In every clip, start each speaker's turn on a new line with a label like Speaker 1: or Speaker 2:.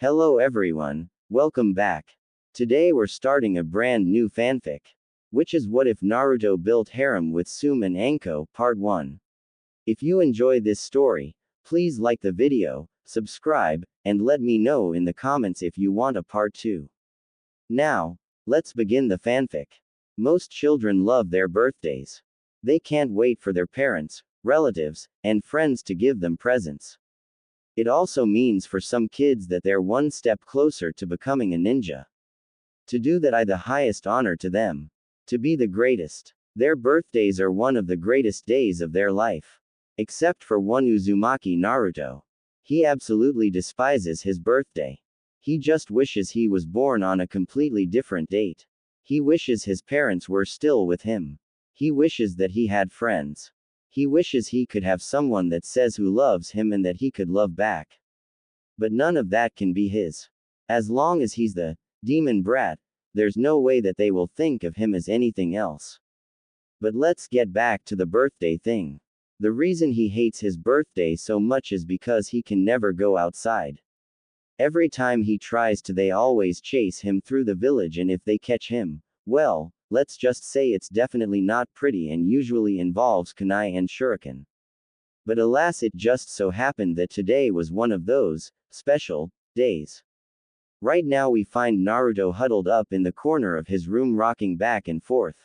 Speaker 1: Hello everyone, welcome back. Today we're starting a brand new fanfic. Which is What If Naruto Built Harem with Tsume Anko, Part 1. If you enjoy this story, please like the video, subscribe, and let me know in the comments if you want a Part 2. Now, let's begin the fanfic. Most children love their birthdays. They can't wait for their parents, relatives, and friends to give them presents. It also means for some kids that they're one step closer to becoming a ninja. To do that is the highest honor to them. To be the greatest. Their birthdays are one of the greatest days of their life. Except for one Uzumaki Naruto. He absolutely despises his birthday. He just wishes he was born on a completely different date. He wishes his parents were still with him. He wishes that he had friends. He wishes he could have someone that says who loves him and that he could love back. But none of that can be his. As long as he's the demon brat, there's no way that they will think of him as anything else. But let's get back to the birthday thing. The reason he hates his birthday so much is because he can never go outside. Every time he tries to, they always chase him through the village, and if they catch him, well, let's just say it's definitely not pretty and usually involves kunai and shuriken. But alas, it just so happened that today was one of those special days. Right now we find Naruto huddled up in the corner of his room rocking back and forth.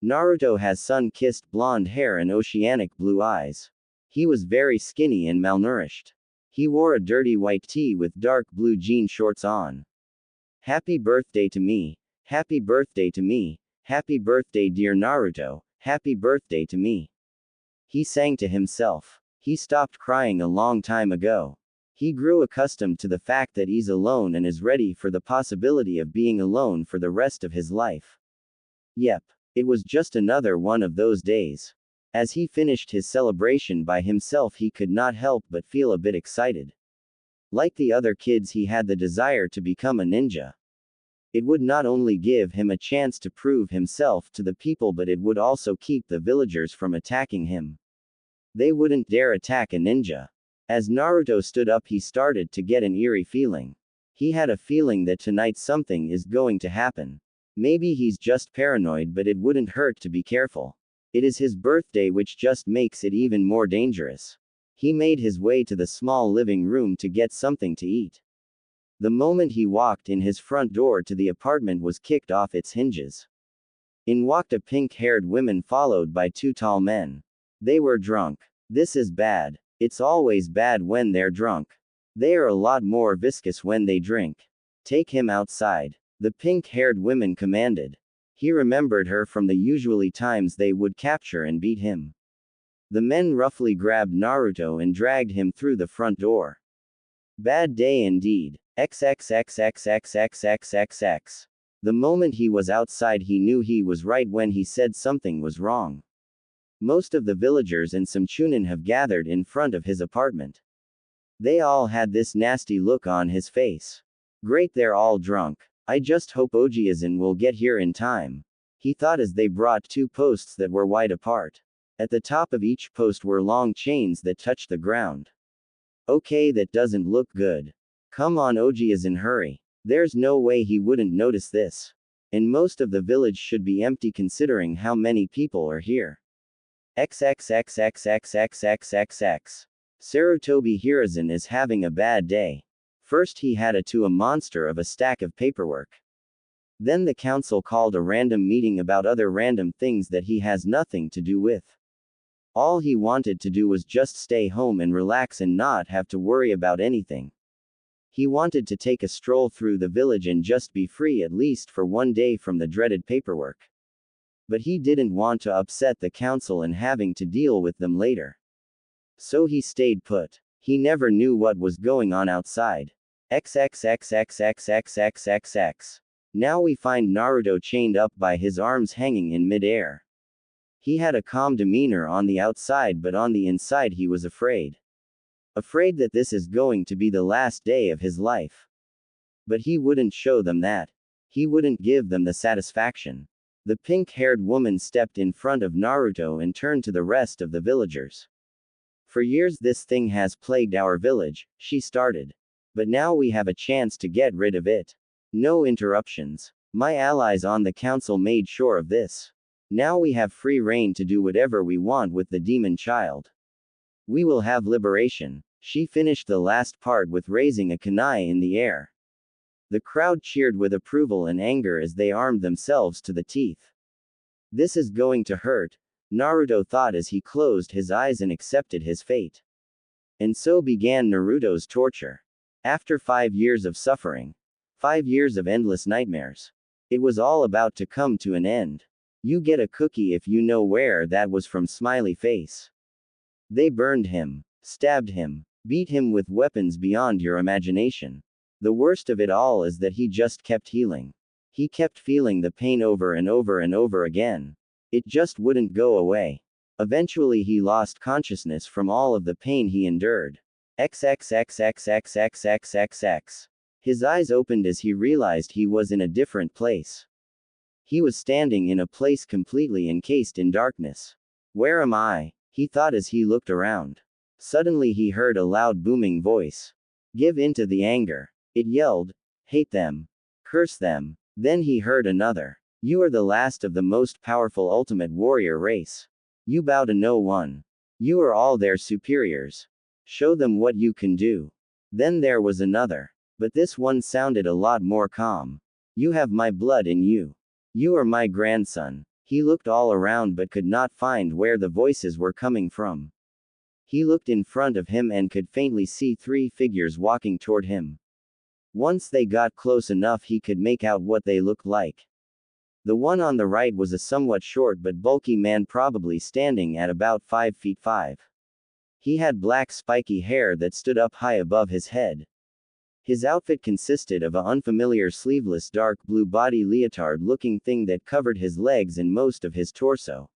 Speaker 1: Naruto has sun-kissed blonde hair and oceanic blue eyes. He was very skinny and malnourished. He wore a dirty white tee with dark blue jean shorts on. Happy birthday to me. Happy birthday to me. Happy birthday, dear Naruto. Happy birthday to me. He sang to himself. He stopped crying a long time ago. He grew accustomed to the fact that he's alone and is ready for the possibility of being alone for the rest of his life. Yep. It was just another one of those days. As he finished his celebration by himself, he could not help but feel a bit excited. Like the other kids, he had the desire to become a ninja. It would not only give him a chance to prove himself to the people, but it would also keep the villagers from attacking him. They wouldn't dare attack a ninja. As Naruto stood up, he started to get an eerie feeling. He had a feeling that tonight something is going to happen. Maybe he's just paranoid, but it wouldn't hurt to be careful. It is his birthday, which just makes it even more dangerous. He made his way to the small living room to get something to eat. The moment he walked in, his front door to the apartment was kicked off its hinges. In walked a pink-haired woman followed by two tall men. They were drunk. This is bad. It's always bad when they're drunk. They are a lot more viscous when they drink. Take him outside. The pink-haired woman commanded. He remembered her from the usually times they would capture and beat him. The men roughly grabbed Naruto and dragged him through the front door. Bad day indeed. XXXXXXXXX. The moment he was outside, he knew he was right when he said something was wrong. Most of the villagers and some chunin have gathered in front of his apartment. They all had this nasty look on his face. Great, they're all drunk. I just hope Ojiazan will get here in time. He thought as they brought two posts that were wide apart. At the top of each post were long chains that touched the ground. Okay, that doesn't look good. Come on, Ojiazan, hurry. There's no way he wouldn't notice this. And most of the village should be empty considering how many people are here. XXXXXXXXXX. Sarutobi Hiruzen is having a bad day. First he had a monster of a stack of paperwork. Then the council called a random meeting about other random things that he has nothing to do with. All he wanted to do was just stay home and relax and not have to worry about anything. He wanted to take a stroll through the village and just be free, at least for one day, from the dreaded paperwork. But he didn't want to upset the council and having to deal with them later. So he stayed put. He never knew what was going on outside. XXXXXXXXX. Now we find Naruto chained up by his arms hanging in mid-air. He had a calm demeanor on the outside, but on the inside he was afraid. Afraid that this is going to be the last day of his life. But he wouldn't show them that. He wouldn't give them the satisfaction. The pink-haired woman stepped in front of Naruto and turned to the rest of the villagers. For years this thing has plagued our village, she started. But now we have a chance to get rid of it. No interruptions. My allies on the council made sure of this. Now we have free reign to do whatever we want with the demon child. We will have liberation. She finished the last part with raising a kunai in the air. The crowd cheered with approval and anger as they armed themselves to the teeth. This is going to hurt, Naruto thought as he closed his eyes and accepted his fate. And so began Naruto's torture. After 5 years of suffering, 5 years of endless nightmares, it was all about to come to an end. You get a cookie if you know where that was from. Smiley face. They burned him, stabbed him, beat him with weapons beyond your imagination. The worst of it all is that he just kept healing. He kept feeling the pain over and over and over again. It just wouldn't go away. Eventually he lost consciousness from all of the pain he endured. XXXXXXXXX. His eyes opened as he realized he was in a different place. He was standing in a place completely encased in darkness. Where am I? He thought as he looked around. Suddenly he heard a loud booming voice. Give in to the anger. It yelled. Hate them. Curse them. Then he heard another. You are the last of the most powerful ultimate warrior race. You bow to no one. You are all their superiors. Show them what you can do. Then there was another. But this one sounded a lot more calm. You have my blood in you. You are my grandson. He looked all around but could not find where the voices were coming from. He looked in front of him and could faintly see 3 figures walking toward him. Once they got close enough he could make out what they looked like. The one on the right was a somewhat short but bulky man, probably standing at about 5 feet 5. He had black spiky hair that stood up high above his head. His outfit consisted of an unfamiliar sleeveless dark blue body leotard-looking thing that covered his legs and most of his torso.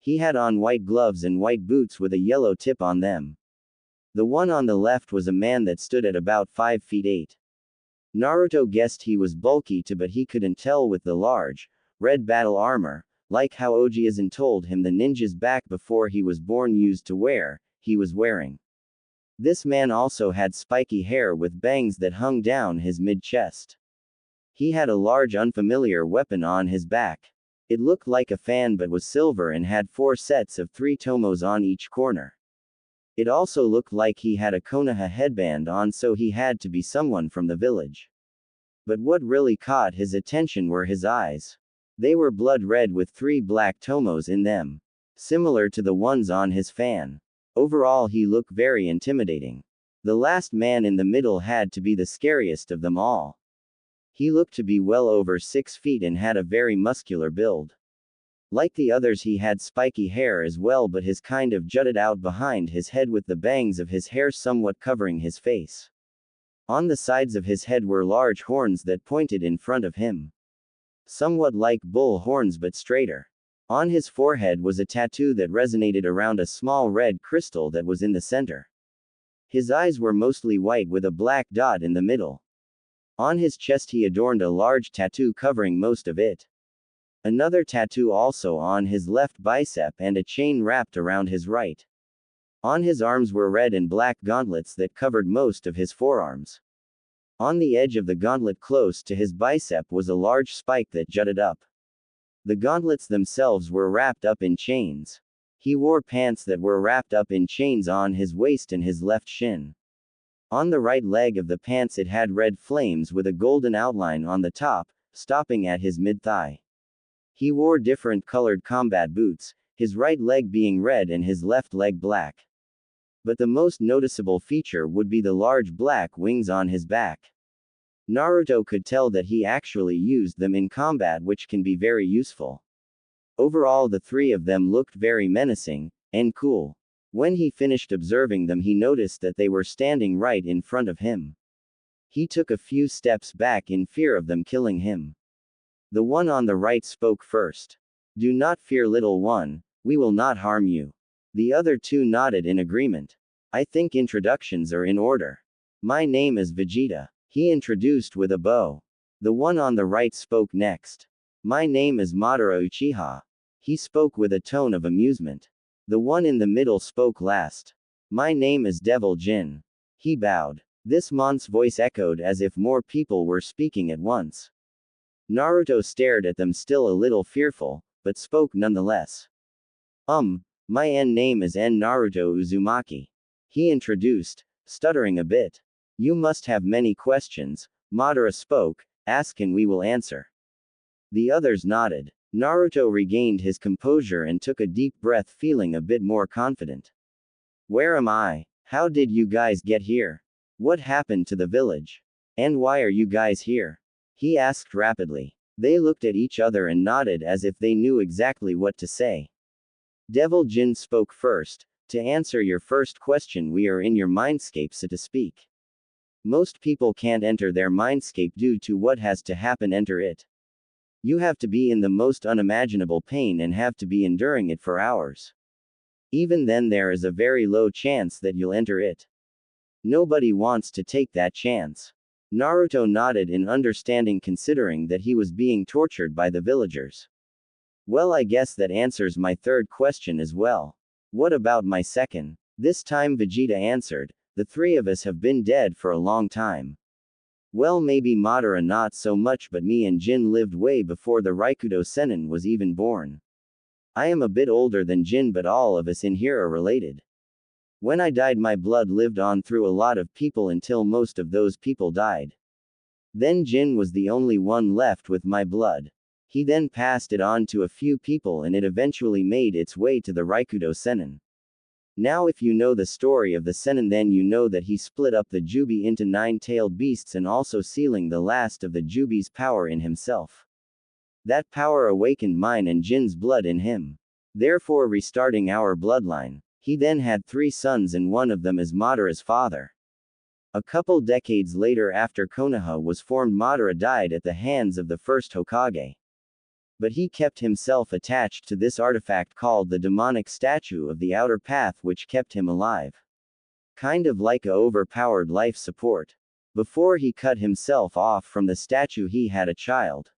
Speaker 1: He had on white gloves and white boots with a yellow tip on them. The one on the left was a man that stood at about 5 feet 8. Naruto guessed he was bulky too, but he couldn't tell with the large, red battle armor, like how Ojiazan told him the ninja's back before he was born used to wear, he was wearing. This man also had spiky hair with bangs that hung down his mid-chest. He had a large unfamiliar weapon on his back. It looked like a fan but was silver and had 4 sets of 3 tomos on each corner. It also looked like he had a Konoha headband on, so he had to be someone from the village. But what really caught his attention were his eyes. They were blood red with 3 black tomos in them, similar to the ones on his fan. Overall he looked very intimidating. The last man in the middle had to be the scariest of them all. He looked to be well over 6 feet and had a very muscular build. Like the others he had spiky hair as well, but his kind of jutted out behind his head with the bangs of his hair somewhat covering his face. On the sides of his head were large horns that pointed in front of him. Somewhat like bull horns but straighter. On his forehead was a tattoo that resonated around a small red crystal that was in the center. His eyes were mostly white with a black dot in the middle. On his chest he adorned a large tattoo covering most of it. Another tattoo also on his left bicep and a chain wrapped around his right. On his arms were red and black gauntlets that covered most of his forearms. On the edge of the gauntlet close to his bicep was a large spike that jutted up. The gauntlets themselves were wrapped up in chains. He wore pants that were wrapped up in chains on his waist and his left shin. On the right leg of the pants it had red flames with a golden outline on the top, stopping at his mid-thigh. He wore different colored combat boots, his right leg being red and his left leg black. But the most noticeable feature would be the large black wings on his back. Naruto could tell that he actually used them in combat, which can be very useful. Overall the 3 of them looked very menacing and cool. When he finished observing them he noticed that they were standing right in front of him. He took a few steps back in fear of them killing him. The one on the right spoke first. Do not fear, little one, we will not harm you. The other 2 nodded in agreement. I think introductions are in order. My name is Vegeta. He introduced with a bow. The one on the right spoke next. My name is Madara Uchiha. He spoke with a tone of amusement. The one in the middle spoke last. My name is Devil Jin. He bowed. This month's voice echoed as if more people were speaking at once. Naruto stared at them, still a little fearful, but spoke nonetheless. My name is Naruto Uzumaki. He introduced, stuttering a bit. You must have many questions, Madara spoke, ask and we will answer. The others nodded. Naruto regained his composure and took a deep breath, feeling a bit more confident. Where am I? How did you guys get here? What happened to the village? And why are you guys here? He asked rapidly. They looked at each other and nodded as if they knew exactly what to say. Devil Jin spoke first. To answer your first question, we are in your mindscape, so to speak. Most people can't enter their mindscape due to what has to happen enter it. You have to be in the most unimaginable pain and have to be enduring it for hours. Even then there is a very low chance that you'll enter it. Nobody wants to take that chance. Naruto nodded in understanding, considering that he was being tortured by the villagers. Well, I guess that answers my third question as well. What about my second? This time Vegeta answered, the three of us have been dead for a long time. Well, maybe Madara not so much, but me and Jin lived way before the Raikudo Sennin was even born. I am a bit older than Jin, but all of us in here are related. When I died, my blood lived on through a lot of people until most of those people died. Then Jin was the only one left with my blood. He then passed it on to a few people and it eventually made its way to the Raikudo Sennin. Now if you know the story of the Sennin, then you know that he split up the Jubi into 9-tailed beasts and also sealing the last of the Jubi's power in himself. That power awakened mine and Jin's blood in him, therefore restarting our bloodline. He then had 3 sons and one of them is Madara's father. A couple decades later, after Konoha was formed, Madara died at the hands of the first Hokage. But he kept himself attached to this artifact called the demonic statue of the outer path, which kept him alive. Kind of like a overpowered life support. Before he cut himself off from the statue, he had a child.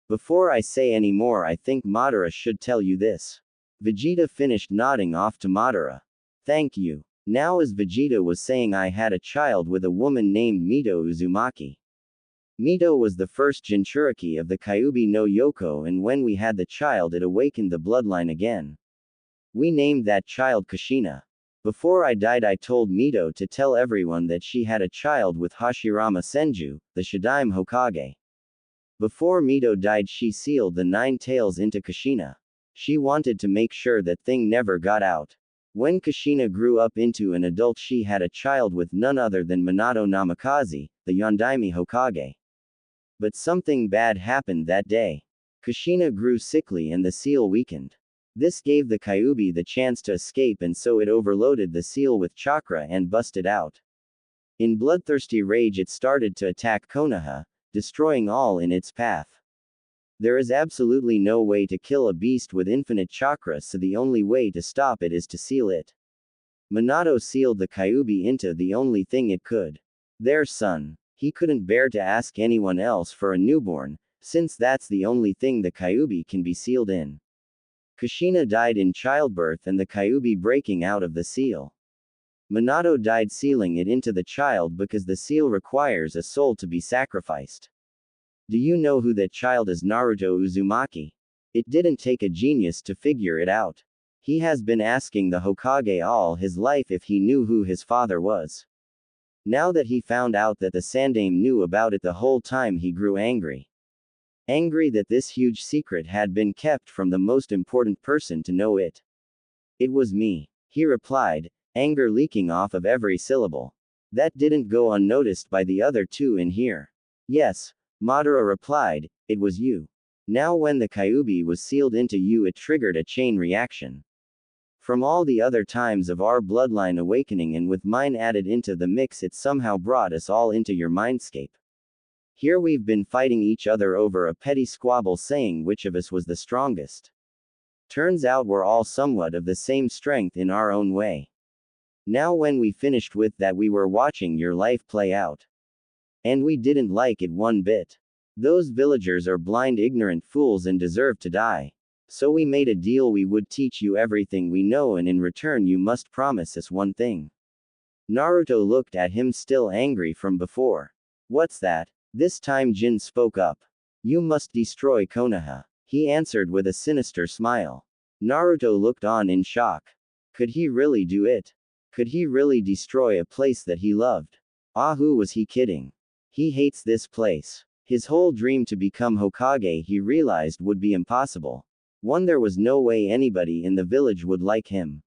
Speaker 1: Before I say any more, I think Madara should tell you this. Vegeta finished nodding off to Madara. Thank you. Now as Vegeta was saying, I had a child with a woman named Mito Uzumaki. Mito was the first Jinchuriki of the Kyuubi no Yoko, and when we had the child it awakened the bloodline again. We named that child Kushina. Before I died I told Mito to tell everyone that she had a child with Hashirama Senju, the Shadaime Hokage. Before Mito died she sealed the 9 tails into Kushina. She wanted to make sure that thing never got out. When Kushina grew up into an adult she had a child with none other than Minato Namikaze, the Yondaime Hokage. But something bad happened that day. Kushina grew sickly and the seal weakened. This gave the Kyuubi the chance to escape, and so it overloaded the seal with chakra and busted out. In bloodthirsty rage it started to attack Konoha, destroying all in its path. There is absolutely no way to kill a beast with infinite chakra, so the only way to stop it is to seal it. Minato sealed the Kyuubi into the only thing it could. Their son. He couldn't bear to ask anyone else for a newborn, since that's the only thing the Kyuubi can be sealed in. Kushina died in childbirth and the Kyuubi breaking out of the seal. Minato died sealing it into the child because the seal requires a soul to be sacrificed. Do you know who that child is? Naruto Uzumaki. It didn't take a genius to figure it out. He has been asking the Hokage all his life if he knew who his father was. Now that he found out that the Sandaime knew about it the whole time, he grew angry. Angry that this huge secret had been kept from the most important person to know it. It was me, he replied, anger leaking off of every syllable. That didn't go unnoticed by the other two in here. Yes, Madara replied, it was you. Now when the Kyuubi was sealed into you it triggered a chain reaction. From all the other times of our bloodline awakening and with mine added into the mix, it somehow brought us all into your mindscape. Here we've been fighting each other over a petty squabble saying which of us was the strongest. Turns out we're all somewhat of the same strength in our own way. Now when we finished with that we were watching your life play out. And we didn't like it one bit. Those villagers are blind ignorant fools and deserve to die. So we made a deal, we would teach you everything we know and in return you must promise us one thing. Naruto looked at him still angry from before. What's that? This time Jin spoke up. You must destroy Konoha. He answered with a sinister smile. Naruto looked on in shock. Could he really do it? Could he really destroy a place that he loved? Who was he kidding? He hates this place. His whole dream to become Hokage he realized would be impossible. There was no way anybody in the village would like him.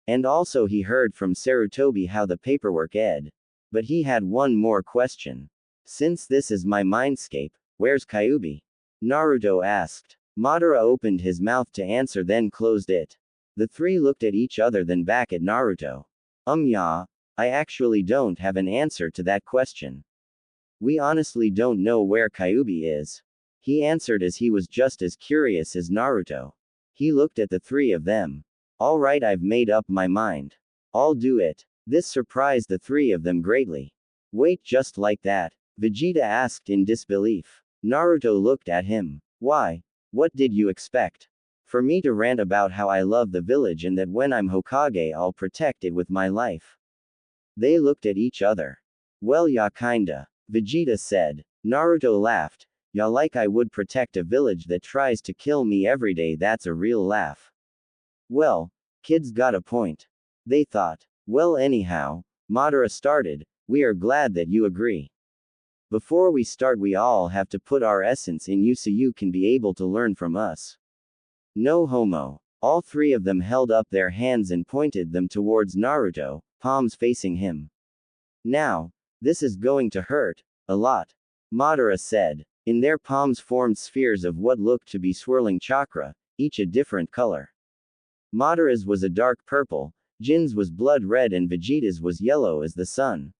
Speaker 1: And also he heard from Sarutobi how the paperwork ed. But he had one more question. Since this is my mindscape, where's Kyuubi? Naruto asked. Madara opened his mouth to answer then closed it. The three looked at each other then back at Naruto. Yeah, I actually don't have an answer to that question. We honestly don't know where Kyuubi is. He answered as he was just as curious as Naruto. He looked at the three of them. Alright, I've made up my mind. I'll do it. This surprised the three of them greatly. Wait, just like that? Vegeta asked in disbelief. Naruto looked at him. Why? What did you expect? For me to rant about how I love the village and that when I'm Hokage I'll protect it with my life? They looked at each other. Well, yeah, kinda. Vegeta said. Naruto laughed. Yeah, like I would protect a village that tries to kill me every day. That's a real laugh. Well, kids got a point. They thought. Well, anyhow, Madara started. We are glad that you agree. Before we start, we all have to put our essence in you so you can be able to learn from us. No homo. All three of them held up their hands and pointed them towards Naruto, palms facing him. Now, this is going to hurt a lot, Madara said. In their palms formed spheres of what looked to be swirling chakra, each a different color. Madara's was a dark purple, Jin's was blood red, and Vegeta's was yellow as the sun.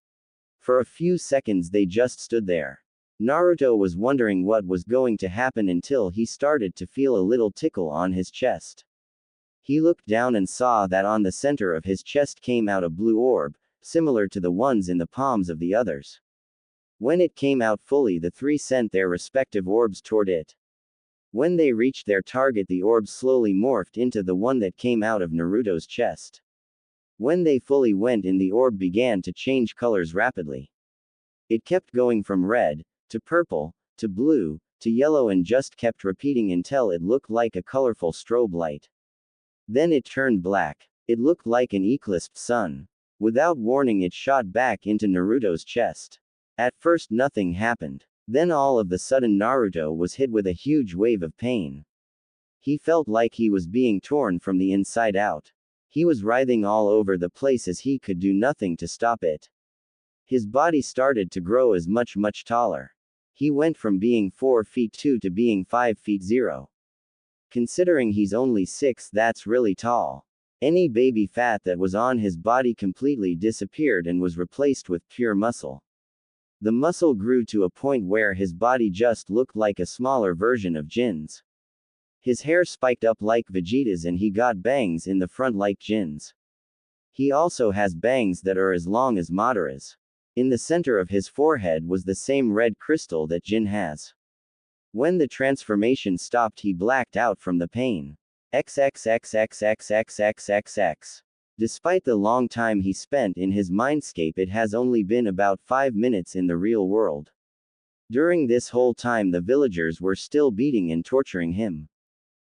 Speaker 1: For a few seconds they just stood there. Naruto was wondering what was going to happen until he started to feel a little tickle on his chest. He looked down and saw that on the center of his chest came out a blue orb, similar to the ones in the palms of the others. When it came out fully, the three sent their respective orbs toward it. When they reached their target, the orb slowly morphed into the one that came out of Naruto's chest. When they fully went in, the orb began to change colors rapidly. It kept going from red, to purple, to blue, to yellow, and just kept repeating until it looked like a colorful strobe light. Then it turned black. It looked like an eclipsed sun. Without warning, it shot back into Naruto's chest. At first nothing happened. Then all of the sudden Naruto was hit with a huge wave of pain. He felt like he was being torn from the inside out. He was writhing all over the place as he could do nothing to stop it. His body started to grow as much taller. He went from being 4 feet 2 to being 5 feet 0. Considering he's only 6, that's really tall. Any baby fat that was on his body completely disappeared and was replaced with pure muscle. The muscle grew to a point where his body just looked like a smaller version of Jin's. His hair spiked up like Vegeta's and he got bangs in the front like Jin's. He also has bangs that are as long as Madara's. In the center of his forehead was the same red crystal that Jin has. When the transformation stopped, he blacked out from the pain. XXXXXXXXX. Despite the long time he spent in his mindscape, it has only been about 5 minutes in the real world. During this whole time the villagers were still beating and torturing him.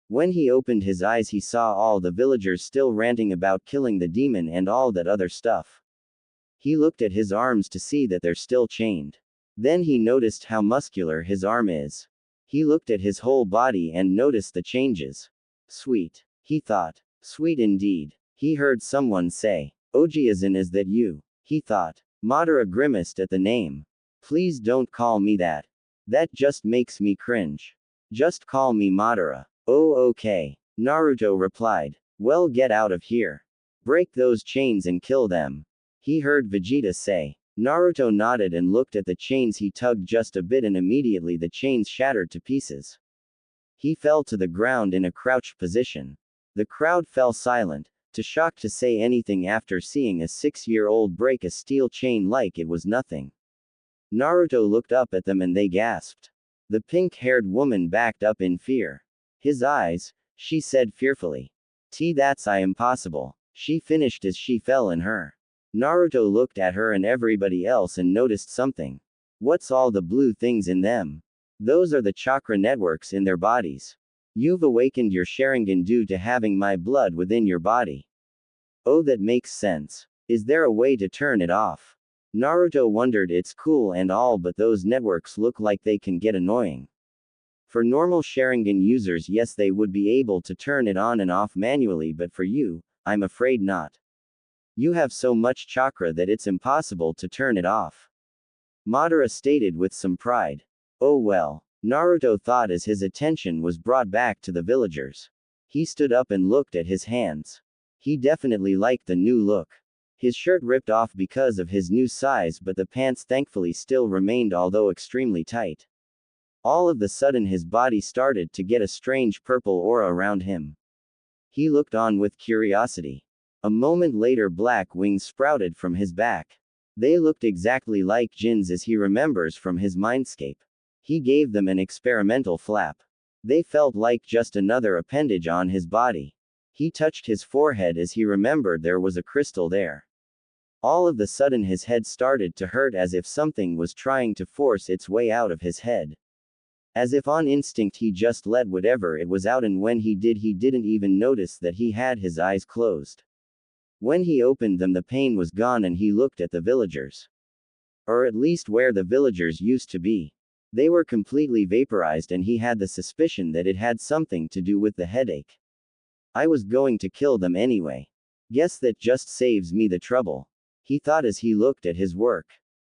Speaker 1: When he opened his eyes, he saw all the villagers still ranting about killing the demon and all that other stuff. He looked at his arms to see that they're still chained. Then he noticed how muscular his arm is. He looked at his whole body and noticed the changes. Sweet, he thought. Sweet indeed. He heard someone say, Ojiazin, is that you? He thought. Madara grimaced at the name. Please don't call me that. That just makes me cringe. Just call me Madara. Oh, okay. Naruto replied. Well, get out of here. Break those chains and kill them. He heard Vegeta say. Naruto nodded and looked at the chains. He tugged just a bit and immediately the chains shattered to pieces. He fell to the ground in a crouched position. The crowd fell silent, too shocked to say anything after seeing a 6-year-old break a steel chain like it was nothing. Naruto looked up at them and they gasped. The pink-haired woman backed up in fear. His eyes, she said fearfully. That's impossible. She finished as she fell in her. Naruto looked at her and everybody else and noticed something. What's all the blue things in them? Those are the chakra networks in their bodies. You've awakened your Sharingan due to having my blood within your body. Oh, that makes sense. Is there a way to turn it off? Naruto wondered. It's cool and all, but those networks look like they can get annoying. For normal Sharingan users, yes, they would be able to turn it on and off manually, but for you, I'm afraid not. You have so much chakra that it's impossible to turn it off. Madara stated with some pride. Oh well, Naruto thought as his attention was brought back to the villagers. He stood up and looked at his hands. He definitely liked the new look. His shirt ripped off because of his new size, but the pants thankfully still remained, although extremely tight. All of the sudden his body started to get a strange purple aura around him. He looked on with curiosity. A moment later black wings sprouted from his back. They looked exactly like Jin's as he remembers from his mindscape. He gave them an experimental flap. They felt like just another appendage on his body. He touched his forehead as he remembered there was a crystal there. All of the sudden his head started to hurt as if something was trying to force its way out of his head. As if on instinct he just let whatever it was out, and when he did he didn't even notice that he had his eyes closed. When he opened them the pain was gone and he looked at the villagers. Or at least where the villagers used to be. They were completely vaporized and he had the suspicion that it had something to do with the headache. I was going to kill them anyway. Guess that just saves me the trouble. He thought as he looked at his work.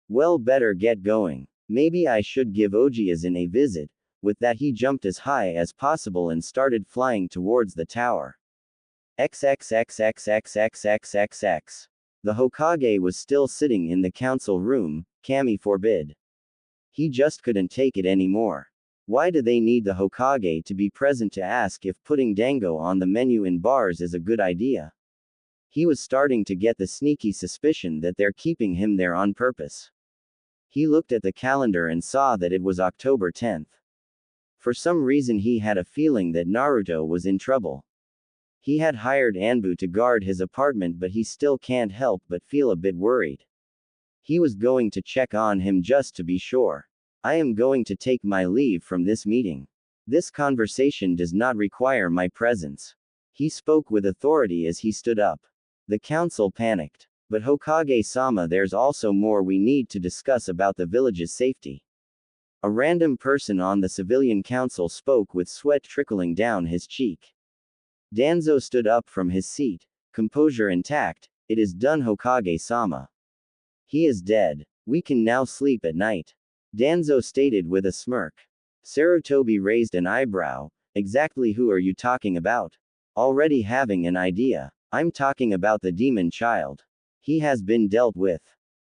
Speaker 1: Well, better get going. Maybe I should give Ojiazin a visit. With that he jumped as high as possible and started flying towards the tower. XXXXXXXXX. The Hokage was still sitting in the council room. Kami forbid. He just couldn't take it anymore. Why do they need the Hokage to be present to ask if putting dango on the menu in bars is a good idea? He was starting to get the sneaky suspicion that they're keeping him there on purpose. He looked at the calendar and saw that it was October 10th. For some reason he had a feeling that Naruto was in trouble. He had hired Anbu to guard his apartment, but he still can't help but feel a bit worried. He was going to check on him just to be sure. I am going to take my leave from this meeting. This conversation does not require my presence. He spoke with authority as he stood up. The council panicked. But Hokage-sama, there's also more we need to discuss about the village's safety. A random person on the civilian council spoke with sweat trickling down his cheek. Danzo stood up from his seat, composure intact. It is done, Hokage-sama. He is dead. We can now sleep at night. Danzo stated with a smirk. Sarutobi raised an eyebrow. Exactly who are you talking about? Already having an idea. I'm talking about the demon child. He has been dealt with.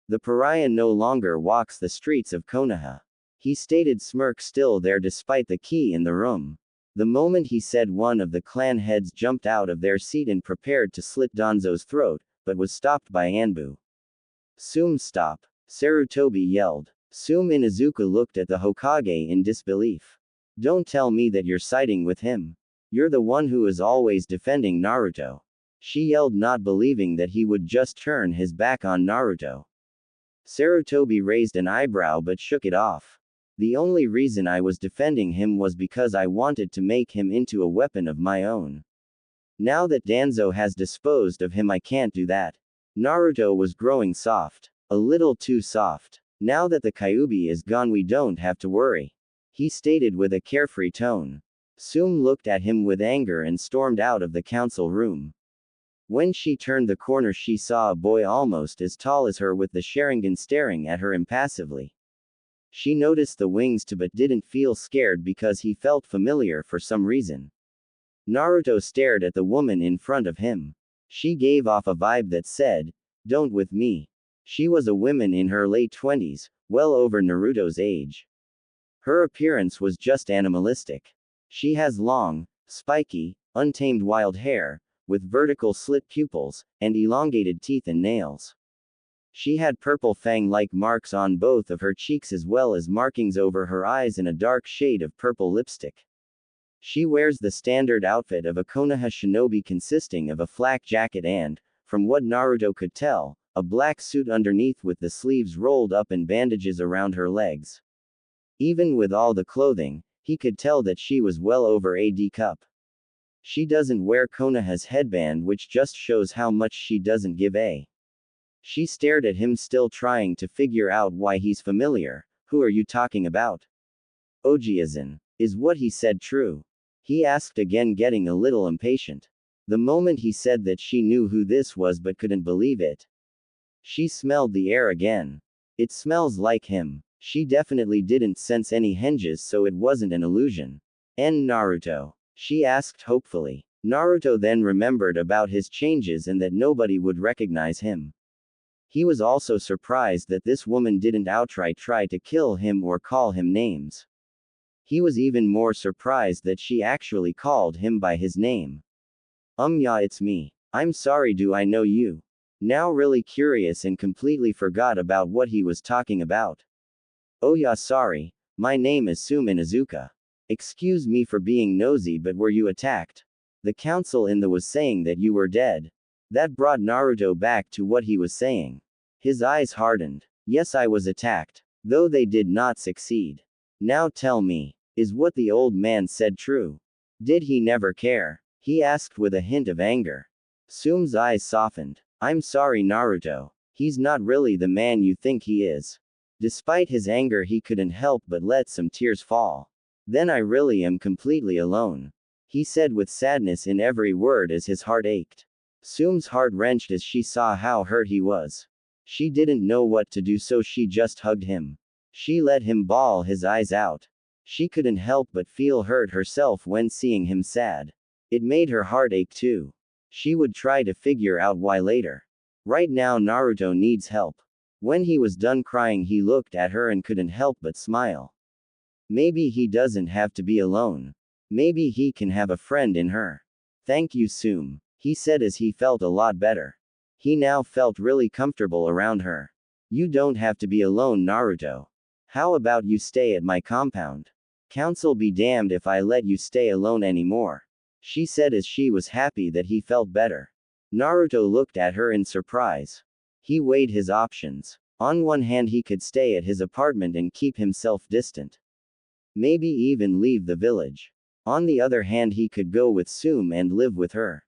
Speaker 1: The pariah no longer walks the streets of Konoha. He stated, smirk still there despite the key in the room. The moment he said, one of the clan heads jumped out of their seat and prepared to slit Danzo's throat, but was stopped by Anbu. Tsume, stop. Sarutobi yelled. Tsume Inuzuka looked at the Hokage in disbelief. Don't tell me that you're siding with him. You're the one who is always defending Naruto. She yelled, not believing that he would just turn his back on Naruto. Sarutobi raised an eyebrow but shook it off. The only reason I was defending him was because I wanted to make him into a weapon of my own. Now that Danzo has disposed of him, I can't do that. Naruto was growing soft. A little too soft. Now that the Kyuubi is gone, we don't have to worry. He stated with a carefree tone. Tsume looked at him with anger and stormed out of the council room. When she turned the corner, she saw a boy almost as tall as her with the Sharingan staring at her impassively. She noticed the wings too but didn't feel scared because he felt familiar for some reason. Naruto stared at the woman in front of him. She gave off a vibe that said, "Don't with me." She was a woman in her late 20s, well over Naruto's age. Her appearance was just animalistic. She has long, spiky, untamed wild hair, with vertical slit pupils, and elongated teeth and nails. She had purple fang-like marks on both of her cheeks as well as markings over her eyes and a dark shade of purple lipstick. She wears the standard outfit of a Konoha shinobi consisting of a flak jacket and, from what Naruto could tell, a black suit underneath with the sleeves rolled up and bandages around her legs. Even with all the clothing, he could tell that she was well over a D cup. She doesn't wear Konoha's headband, which just shows how much she doesn't give a. She stared at him, still trying to figure out why he's familiar. Who are you talking about? Ojiazan. Is what he said true? He asked again, getting a little impatient. The moment he said that, she knew who this was but couldn't believe it. She smelled the air again. It smells like him. She definitely didn't sense any henges, so it wasn't an illusion. Naruto? She asked hopefully. Naruto then remembered about his changes and that nobody would recognize him. He was also surprised that this woman didn't outright try to kill him or call him names. He was even more surprised that she actually called him by his name. Yeah, it's me. I'm sorry, do I know you? Now really curious and completely forgot about what he was talking about. Oh yeah, sorry. My name is Tsume Anko. Excuse me for being nosy, but were you attacked? The council in the was saying that you were dead. That brought Naruto back to what he was saying. His eyes hardened. Yes, I was attacked. Though they did not succeed. Now tell me, is what the old man said true? Did he never care? He asked with a hint of anger. Tsume's eyes softened. I'm sorry, Naruto. He's not really the man you think he is. Despite his anger, he couldn't help but let some tears fall. Then I really am completely alone. He said with sadness in every word as his heart ached. Tsume's heart wrenched as she saw how hurt he was. She didn't know what to do, so she just hugged him. She let him bawl his eyes out. She couldn't help but feel hurt herself when seeing him sad. It made her heart ache too. She would try to figure out why later. Right now Naruto needs help. When he was done crying, he looked at her and couldn't help but smile. Maybe he doesn't have to be alone. Maybe he can have a friend in her. Thank you, Tsume, he said as he felt a lot better. He now felt really comfortable around her. You don't have to be alone, Naruto. How about you stay at my compound? Council be damned if I let you stay alone anymore, she said as she was happy that he felt better. Naruto looked at her in surprise. He weighed his options. On one hand, he could stay at his apartment and keep himself distant. Maybe even leave the village. On the other hand, he could go with Tsume and live with her.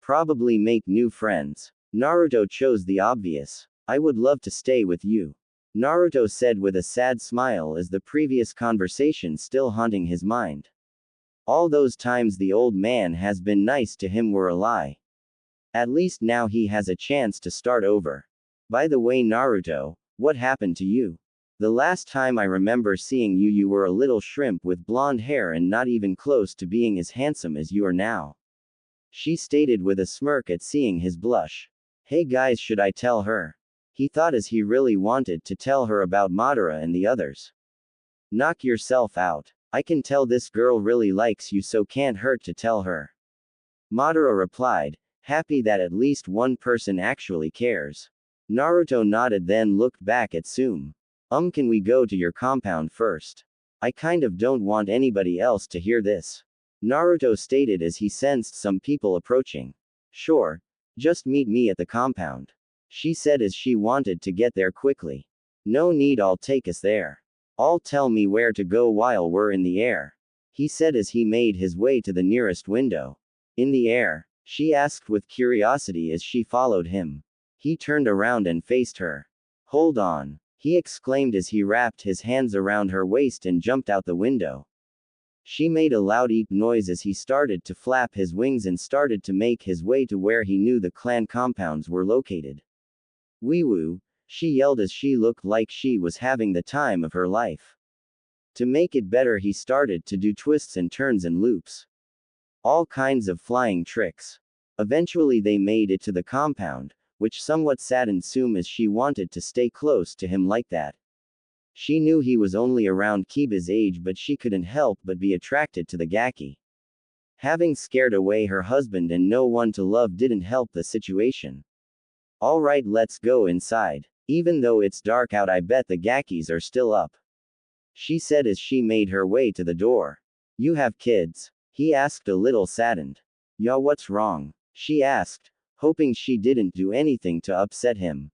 Speaker 1: Probably make new friends. Naruto chose the obvious. I would love to stay with you, Naruto said with a sad smile as the previous conversation still haunting his mind. All those times the old man has been nice to him were a lie. At least now he has a chance to start over. By the way, Naruto, what happened to you? The last time I remember seeing you, you were a little shrimp with blonde hair and not even close to being as handsome as you are now, she stated with a smirk at seeing his blush. Hey guys, should I tell her? He thought as he really wanted to tell her about Madara and the others. Knock yourself out. I can tell this girl really likes you, so can't hurt to tell her, Madara replied, happy that at least one person actually cares. Naruto nodded, then looked back at Tsume. Can we go to your compound first? I kind of don't want anybody else to hear this, Naruto stated as he sensed some people approaching. Sure. Just meet me at the compound, she said as she wanted to get there quickly. No need, I'll take us there. All tell me where to go while we're in the air, he said as he made his way to the nearest window. In the air? She asked with curiosity as she followed him. He turned around and faced her. Hold on, he exclaimed as he wrapped his hands around her waist and jumped out the window. She made a loud eep noise as he started to flap his wings and started to make his way to where he knew the clan compounds were located. Wee woo, she yelled as she looked like she was having the time of her life. To make it better, he started to do twists and turns and loops. All kinds of flying tricks. Eventually they made it to the compound, which somewhat saddened Tsume as she wanted to stay close to him like that. She knew he was only around Kiba's age, but she couldn't help but be attracted to the Gaki. Having scared away her husband and no one to love didn't help the situation. Alright, let's go inside. Even though it's dark out, I bet the Gakis are still up, she said as she made her way to the door. You have kids? He asked, a little saddened. Yeah, what's wrong? She asked, hoping she didn't do anything to upset him.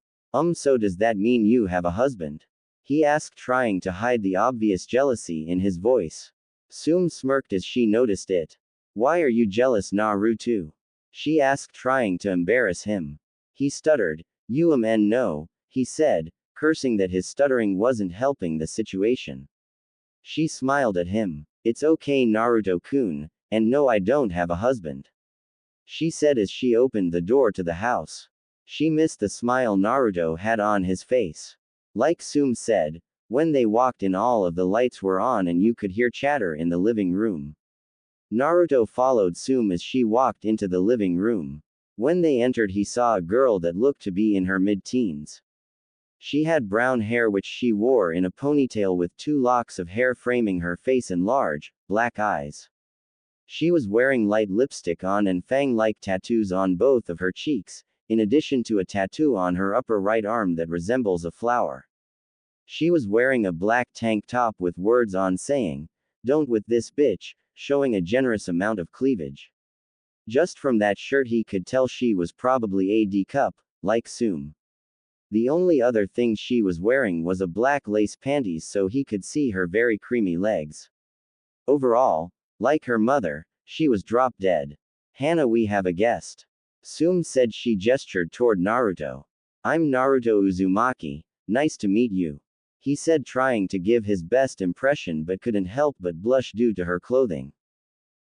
Speaker 1: So does that mean you have a husband? He asked, trying to hide the obvious jealousy in his voice. Tsume smirked as she noticed it. Why are you jealous, Naruto? She asked, trying to embarrass him. He stuttered. No, he said, cursing that his stuttering wasn't helping the situation. She smiled at him. It's okay, Naruto-kun, and no, I don't have a husband, she said as she opened the door to the house. She missed the smile Naruto had on his face. Like Tsume said, when they walked in, all of the lights were on and you could hear chatter in the living room. Naruto followed Tsume as she walked into the living room. When they entered, he saw a girl that looked to be in her mid-teens. She had brown hair which she wore in a ponytail with 2 locks of hair framing her face and large, black eyes. She was wearing light lipstick on and fang-like tattoos on both of her cheeks, in addition to a tattoo on her upper right arm that resembles a flower. She was wearing a black tank top with words on saying, "Don't with this bitch," showing a generous amount of cleavage. Just from that shirt he could tell she was probably a D cup, like Tsume. The only other thing she was wearing was a black lace panties so he could see her very creamy legs. Overall, like her mother, she was drop dead. Hana, we have a guest. Tsume said. She gestured toward Naruto. I'm Naruto Uzumaki, nice to meet you, he said, trying to give his best impression but couldn't help but blush due to her clothing.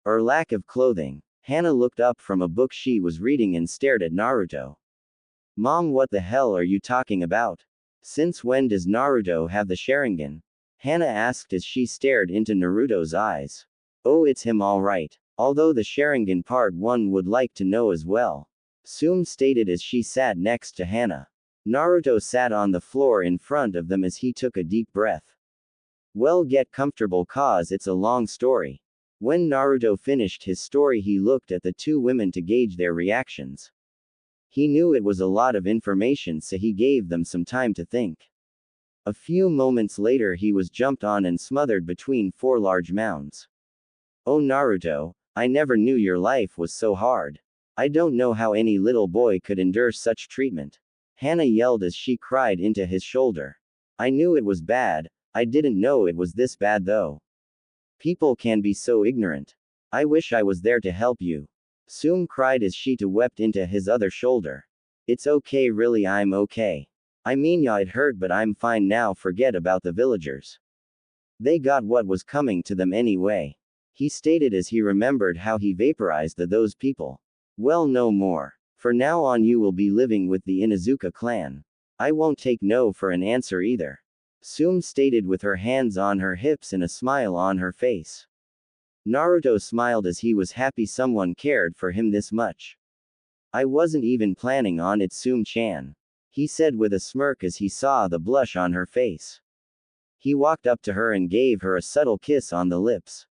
Speaker 1: Or lack of clothing. Hana looked up from a book she was reading and stared at Naruto. Mom, what the hell are you talking about? Since when does Naruto have the Sharingan? Hana asked as she stared into Naruto's eyes. Oh, it's him all right. Although the Sharingan part one would like to know as well, Tsume stated as she sat next to Hana. Naruto sat on the floor in front of them as he took a deep breath. Well, get comfortable cause it's a long story. When Naruto finished his story, he looked at the 2 women to gauge their reactions. He knew it was a lot of information, so he gave them some time to think. A few moments later, he was jumped on and smothered between 4 large mounds. Oh Naruto, I never knew your life was so hard. I don't know how any little boy could endure such treatment. Hana yelled as she cried into his shoulder. I knew it was bad, I didn't know it was this bad though. People can be so ignorant. I wish I was there to help you. Tsume cried as she too wept into his other shoulder. It's okay, really, I'm okay. I mean, yeah, it hurt, but I'm fine now, forget about the villagers. They got what was coming to them anyway, he stated as he remembered how he vaporized those people. Well, no more. For now on you will be living with the Inuzuka clan. I won't take no for an answer either, Tsume stated with her hands on her hips and a smile on her face. Naruto smiled as he was happy someone cared for him this much. I wasn't even planning on it, Tsume-chan, he said with a smirk as he saw the blush on her face. He walked up to her and gave her a subtle kiss on the lips.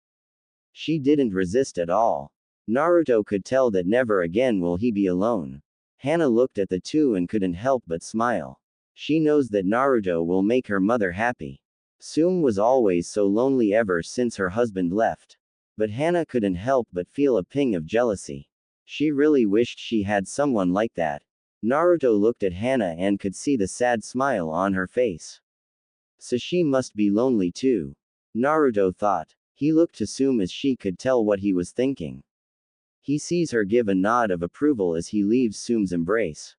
Speaker 1: She didn't resist at all. Naruto could tell that never again will he be alone. Hana looked at the 2 and couldn't help but smile. She knows that Naruto will make her mother happy. Tsume was always so lonely ever since her husband left. But Hana couldn't help but feel a ping of jealousy. She really wished she had someone like that. Naruto looked at Hana and could see the sad smile on her face. So she must be lonely too, Naruto thought. He looked to Tsume as she could tell what he was thinking. He sees her give a nod of approval as he leaves Tsume's embrace.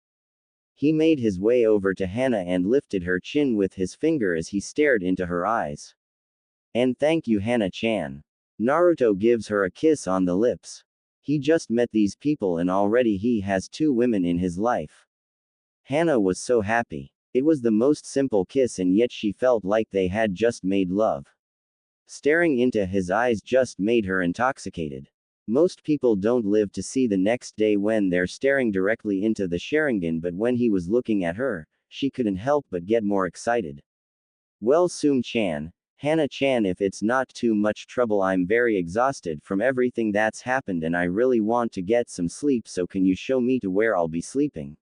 Speaker 1: He made his way over to Hana and lifted her chin with his finger as he stared into her eyes. And thank you, Hana-chan. Naruto gives her a kiss on the lips. He just met these people and already he has 2 women in his life. Hana was so happy. It was the most simple kiss and yet she felt like they had just made love. Staring into his eyes just made her intoxicated. Most people don't live to see the next day when they're staring directly into the Sharingan, but when he was looking at her, she couldn't help but get more excited. Well, Tsume-chan, Hana-chan, if it's not too much trouble, I'm very exhausted from everything that's happened and I really want to get some sleep, so can you show me to where I'll be sleeping?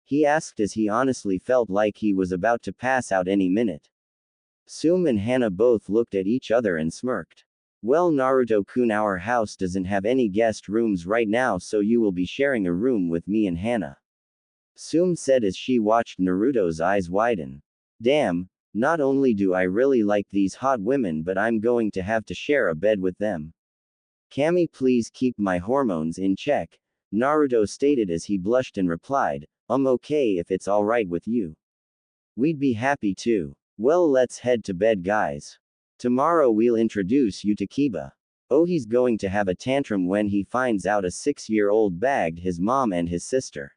Speaker 1: He asked as he honestly felt like he was about to pass out any minute. Tsume and Hana both looked at each other and smirked. Well, Naruto-kun, our house doesn't have any guest rooms right now, so you will be sharing a room with me and Hana. Tsume said as she watched Naruto's eyes widen. Damn, not only do I really like these hot women, but I'm going to have to share a bed with them. Kami, please keep my hormones in check, Naruto stated as he blushed and replied, I'm okay if it's alright with you. We'd be happy too. Well, let's head to bed, guys. Tomorrow we'll introduce you to Kiba. Oh, he's going to have a tantrum when he finds out a 6-year-old bagged his mom and his sister.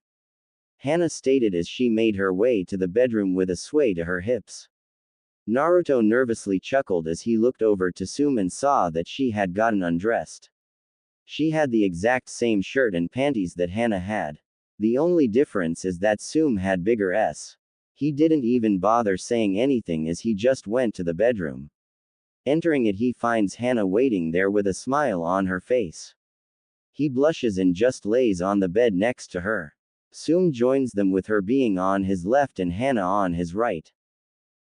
Speaker 1: Hana stated as she made her way to the bedroom with a sway to her hips. Naruto nervously chuckled as he looked over to Tsume and saw that she had gotten undressed. She had the exact same shirt and panties that Hana had. The only difference is that Tsume had bigger S. He didn't even bother saying anything as he just went to the bedroom. Entering it, he finds Hana waiting there with a smile on her face. He blushes and just lays on the bed next to her. Tsume joins them with her being on his left and Hana on his right.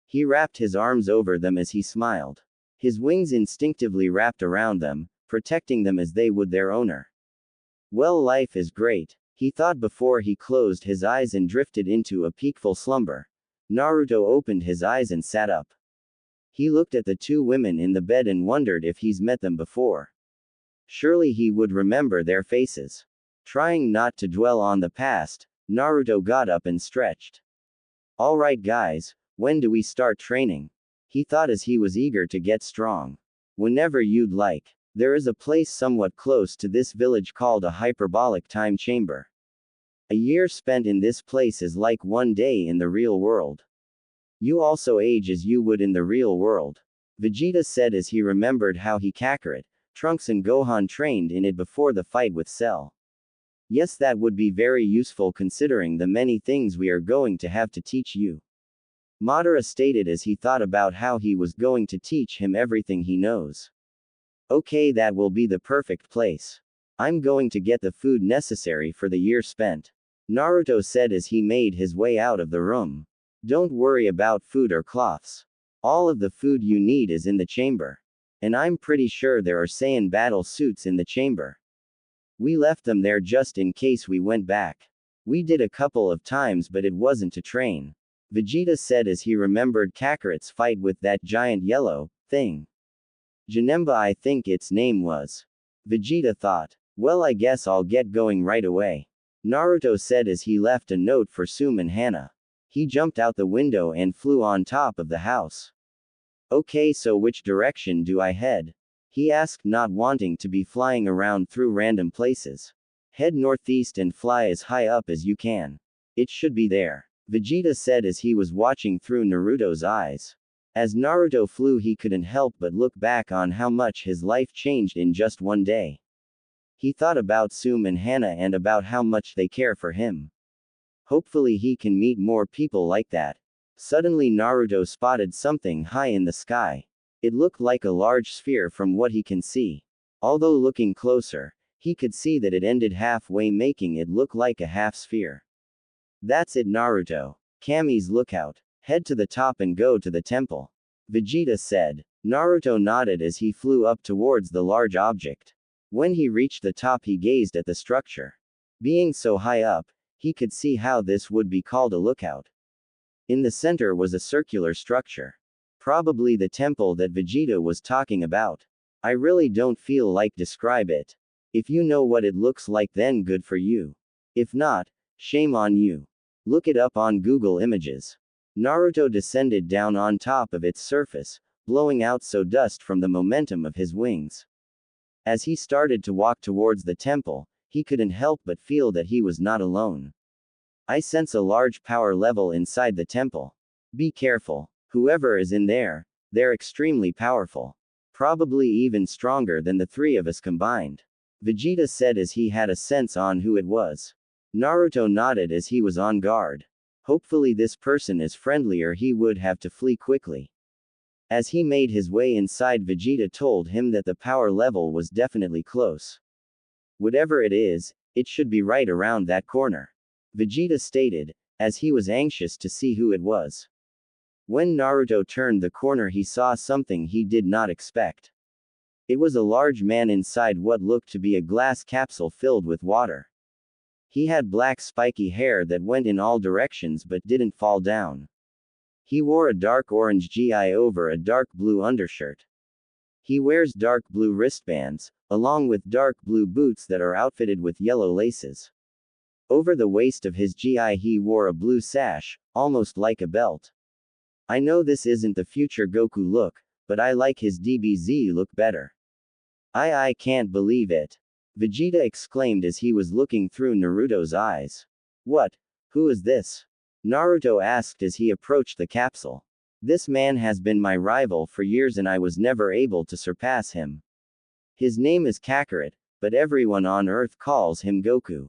Speaker 1: He wrapped his arms over them as he smiled. His wings instinctively wrapped around them, protecting them as they would their owner. Well, life is great, he thought before he closed his eyes and drifted into a peaceful slumber. Naruto opened his eyes and sat up. He looked at the two women in the bed and wondered if he's met them before. Surely he would remember their faces. Trying not to dwell on the past, Naruto got up and stretched. Alright guys, when do we start training? He thought as he was eager to get strong. Whenever you'd like. There is a place somewhat close to this village called a hyperbolic time chamber. A year spent in this place is like one day in the real world. You also age as you would in the real world. Vegeta said as he remembered how he, Kakarot, Trunks and Gohan trained in it before the fight with Cell. Yes, that would be very useful considering the many things we are going to have to teach you. Madara stated as he thought about how he was going to teach him everything he knows. Okay, that will be the perfect place. I'm going to get the food necessary for the year spent. Naruto said as he made his way out of the room. Don't worry about food or cloths. All of the food you need is in the chamber. And I'm pretty sure there are Saiyan battle suits in the chamber. We left them there just in case we went back. We did a couple of times, but it wasn't to train. Vegeta said as he remembered Kakarot's fight with that giant yellow thing. Janemba, I think its name was. Vegeta thought. Well, I guess I'll get going right away. Naruto said as he left a note for Tsume and Hana. He jumped out the window and flew on top of the house. Okay, so which direction do I head? He asked, not wanting to be flying around through random places. Head northeast and fly as high up as you can. It should be there. Vegeta said as he was watching through Naruto's eyes. As Naruto flew, he couldn't help but look back on how much his life changed in just one day. He thought about Tsume and Hana and about how much they care for him. Hopefully he can meet more people like that. Suddenly Naruto spotted something high in the sky. It looked like a large sphere from what he can see. Although looking closer, he could see that it ended halfway, making it look like a half sphere. That's it, Naruto. Kami's lookout. Head to the top and go to the temple. Vegeta said. Naruto nodded as he flew up towards the large object. When he reached the top, he gazed at the structure. Being so high up, he could see how this would be called a lookout. In the center was a circular structure. Probably the temple that Vegeta was talking about. I really don't feel like describe it. If you know what it looks like, then good for you. If not, shame on you. Look it up on Google Images. Naruto descended down on top of its surface, blowing out so dust from the momentum of his wings. As he started to walk towards the temple, he couldn't help but feel that he was not alone. I sense a large power level inside the temple. Be careful. Whoever is in there, they're extremely powerful. Probably even stronger than the three of us combined. Vegeta said as he had a sense on who it was. Naruto nodded as he was on guard. Hopefully this person is friendly or he would have to flee quickly. As he made his way inside, Vegeta told him that the power level was definitely close. Whatever it is, it should be right around that corner. Vegeta stated, as he was anxious to see who it was. When Naruto turned the corner, he saw something he did not expect. It was a large man inside what looked to be a glass capsule filled with water. He had black spiky hair that went in all directions but didn't fall down. He wore a dark orange gi over a dark blue undershirt. He wears dark blue wristbands, along with dark blue boots that are outfitted with yellow laces. Over the waist of his gi he wore a blue sash, almost like a belt. I know this isn't the future Goku look, but I like his DBZ look better. I can't believe it. Vegeta exclaimed as he was looking through Naruto's eyes. What? Who is this? Naruto asked as he approached the capsule. This man has been my rival for years and I was never able to surpass him. His name is Kakarot, but everyone on Earth calls him Goku.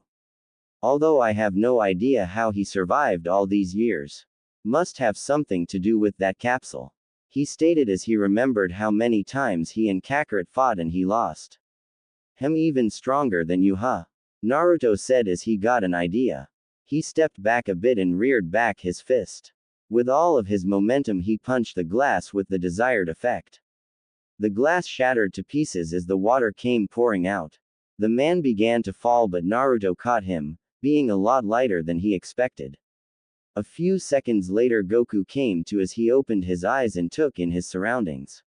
Speaker 1: Although I have no idea how he survived all these years. Must have something to do with that capsule. He stated as he remembered how many times he and Kakarot fought and he lost. Him even stronger than you, huh? Naruto said as he got an idea. He stepped back a bit and reared back his fist. With all of his momentum he punched the glass with the desired effect. The glass shattered to pieces as the water came pouring out. The man began to fall but Naruto caught him, being a lot lighter than he expected. A few seconds later Goku came to as he opened his eyes and took in his surroundings.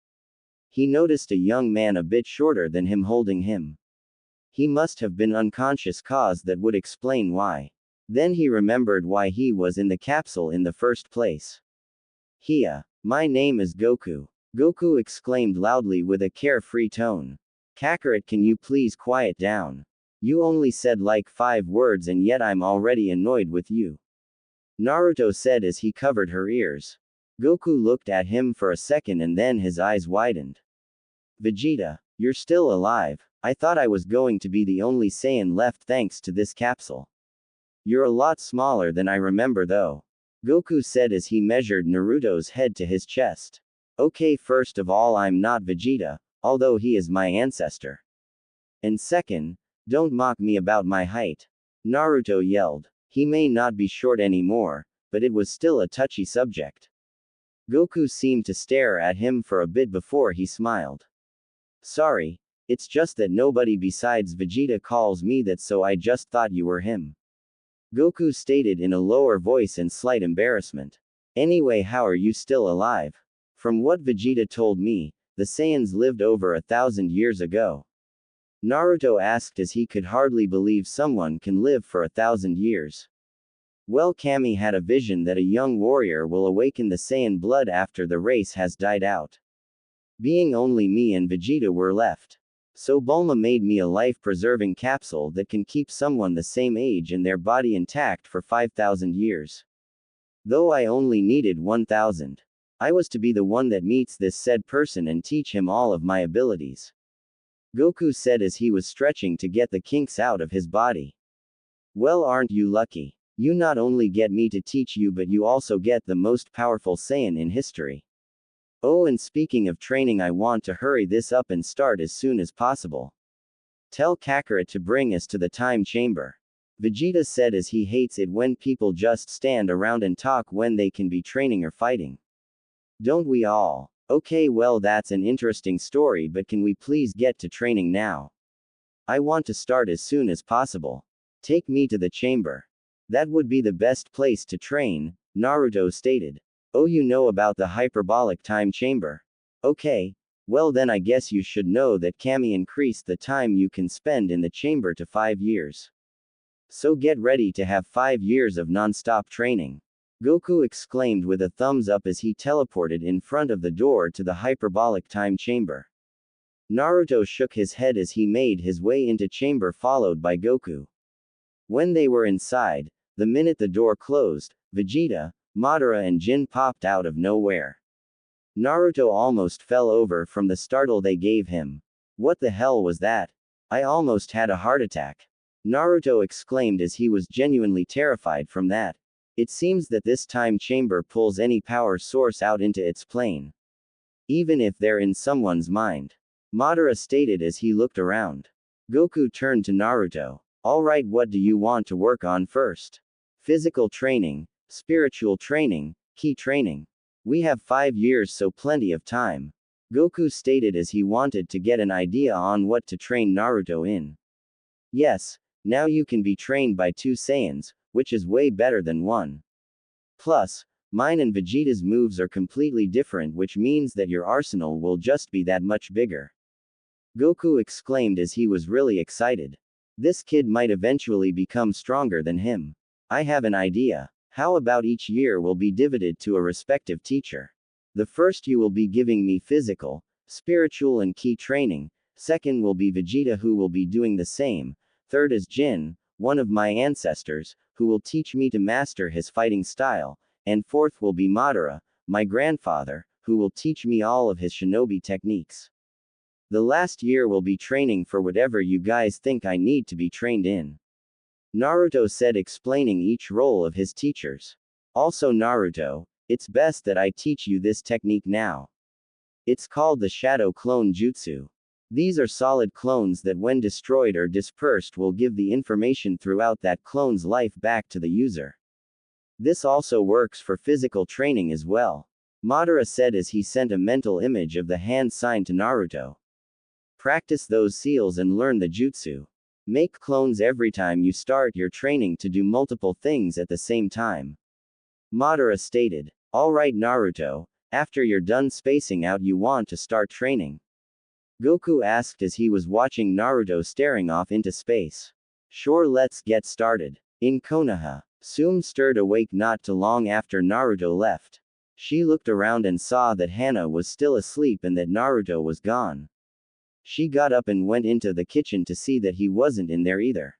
Speaker 1: He noticed a young man a bit shorter than him holding him. He must have been unconscious, cause that would explain why. Then he remembered why he was in the capsule in the first place. Hiya, my name is Goku. Goku exclaimed loudly with a carefree tone. Kakarot, can you please quiet down? You only said like 5 words and yet I'm already annoyed with you. Naruto said as he covered her ears. Goku looked at him for a second and then his eyes widened. Vegeta, you're still alive. I thought I was going to be the only Saiyan left thanks to this capsule. You're a lot smaller than I remember though. Goku said as he measured Naruto's head to his chest. Okay, first of all, I'm not Vegeta, although he is my ancestor. And second, don't mock me about my height. Naruto yelled. He may not be short anymore, but it was still a touchy subject. Goku seemed to stare at him for a bit before he smiled. Sorry, it's just that nobody besides Vegeta calls me that, so I just thought you were him. Goku stated in a lower voice and slight embarrassment. Anyway, how are you still alive? From what Vegeta told me, the Saiyans lived over 1,000 years ago. Naruto asked as he could hardly believe someone can live for 1,000 years. Well, Kami had a vision that a young warrior will awaken the Saiyan blood after the race has died out. Being only me and Vegeta were left. So Bulma made me a life-preserving capsule that can keep someone the same age and their body intact for 5,000 years. Though I only needed 1,000. I was to be the one that meets this said person and teach him all of my abilities. Goku said as he was stretching to get the kinks out of his body. Well, aren't you lucky? You not only get me to teach you but you also get the most powerful Saiyan in history. Oh, and speaking of training, I want to hurry this up and start as soon as possible. Tell Kakarot to bring us to the time chamber. Vegeta said as he hates it when people just stand around and talk when they can be training or fighting. Don't we all? Okay, well, that's an interesting story, but can we please get to training now? I want to start as soon as possible. Take me to the chamber. That would be the best place to train, Naruto stated. Oh, you know about the hyperbolic time chamber? Okay, well then I guess you should know that Kami increased the time you can spend in the chamber to 5 years. So get ready to have 5 years of non-stop training. Goku exclaimed with a thumbs up as he teleported in front of the door to the hyperbolic time chamber. Naruto shook his head as he made his way into chamber followed by Goku. When they were inside, the minute the door closed, Vegeta, Madara and Jin popped out of nowhere. Naruto almost fell over from the startle they gave him. What the hell was that? I almost had a heart attack. Naruto exclaimed as he was genuinely terrified from that. It seems that this time chamber pulls any power source out into its plane. Even if they're in someone's mind. Madara stated as he looked around. Goku turned to Naruto. Alright, what do you want to work on first? Physical training, spiritual training, key training. We have 5 years, so plenty of time. Goku stated as he wanted to get an idea on what to train Naruto in. Yes, now you can be trained by two Saiyans, which is way better than one. Plus, mine and Vegeta's moves are completely different, which means that your arsenal will just be that much bigger. Goku exclaimed as he was really excited. This kid might eventually become stronger than him. I have an idea. How about each year will be divided to a respective teacher? The first you will be giving me physical, spiritual and ki training, second will be Vegeta who will be doing the same, third is Jin, one of my ancestors, who will teach me to master his fighting style, and fourth will be Madara, my grandfather, who will teach me all of his shinobi techniques. The last year will be training for whatever you guys think I need to be trained in. Naruto said, explaining each role of his teachers. Also Naruto, it's best that I teach you this technique now. It's called the Shadow Clone Jutsu. These are solid clones that when destroyed or dispersed will give the information throughout that clone's life back to the user. This also works for physical training as well. Madara said as he sent a mental image of the hand sign to Naruto. Practice those seals and learn the jutsu. Make clones every time you start your training to do multiple things at the same time. Madara stated. Alright Naruto, after you're done spacing out you want to start training? Goku asked as he was watching Naruto staring off into space. Sure, let's get started. In Konoha, Tsume stirred awake not too long after Naruto left. She looked around and saw that Hana was still asleep and that Naruto was gone. She got up and went into the kitchen to see that he wasn't in there either.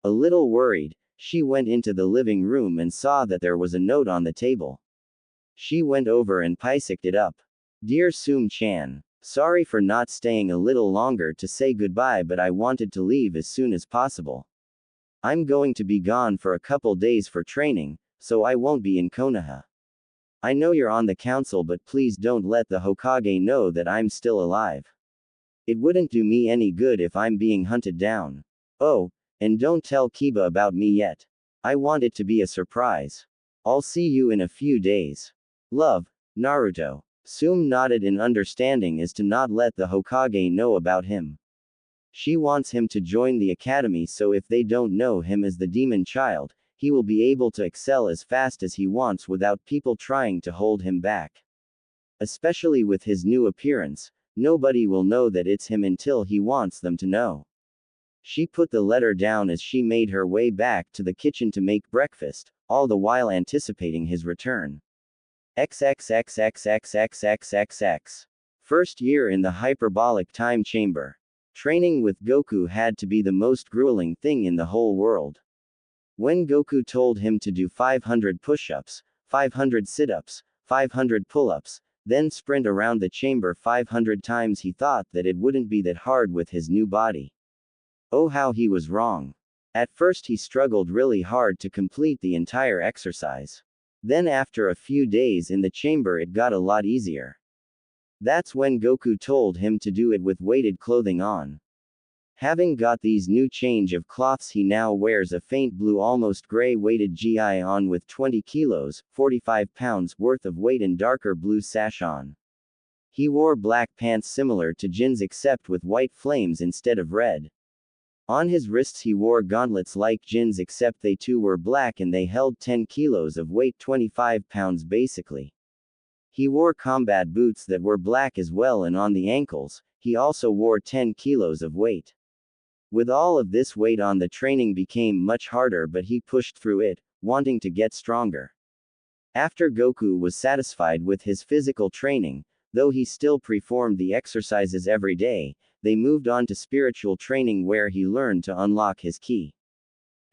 Speaker 1: A little worried, she went into the living room and saw that there was a note on the table. She went over and picked it up. Dear Tsume-chan, sorry for not staying a little longer to say goodbye, but I wanted to leave as soon as possible. I'm going to be gone for a couple days for training, so I won't be in Konoha. I know you're on the council, but please don't let the Hokage know that I'm still alive. It wouldn't do me any good if I'm being hunted down. Oh, and don't tell Kiba about me yet. I want it to be a surprise. I'll see you in a few days. Love, Naruto. Tsume nodded in understanding as to not let the Hokage know about him. She wants him to join the academy so if they don't know him as the demon child, he will be able to excel as fast as he wants without people trying to hold him back. Especially with his new appearance, nobody will know that it's him until he wants them to know. She put the letter down as she made her way back to the kitchen to make breakfast, all the while anticipating his return. XXXXXXXXX. First year in the hyperbolic time chamber. Training with Goku had to be the most grueling thing in the whole world. When Goku told him to do 500 push-ups, 500 sit-ups, 500 pull-ups, then sprint around the chamber 500 times, he thought that it wouldn't be that hard with his new body. Oh, how he was wrong. At first he struggled really hard to complete the entire exercise. Then after a few days in the chamber it got a lot easier. That's when Goku told him to do it with weighted clothing on. Having got these new change of cloths, he now wears a faint blue almost gray weighted gi on with 20 kilos, 45 pounds worth of weight and darker blue sash on. He wore black pants similar to Jin's except with white flames instead of red. On his wrists he wore gauntlets like Jin's except they too were black and they held 10 kilos of weight, 25 pounds basically. He wore combat boots that were black as well, and on the ankles, he also wore 10 kilos of weight. With all of this weight on, the training became much harder, but he pushed through it, wanting to get stronger. After Goku was satisfied with his physical training, though he still performed the exercises every day, they moved on to spiritual training where he learned to unlock his ki.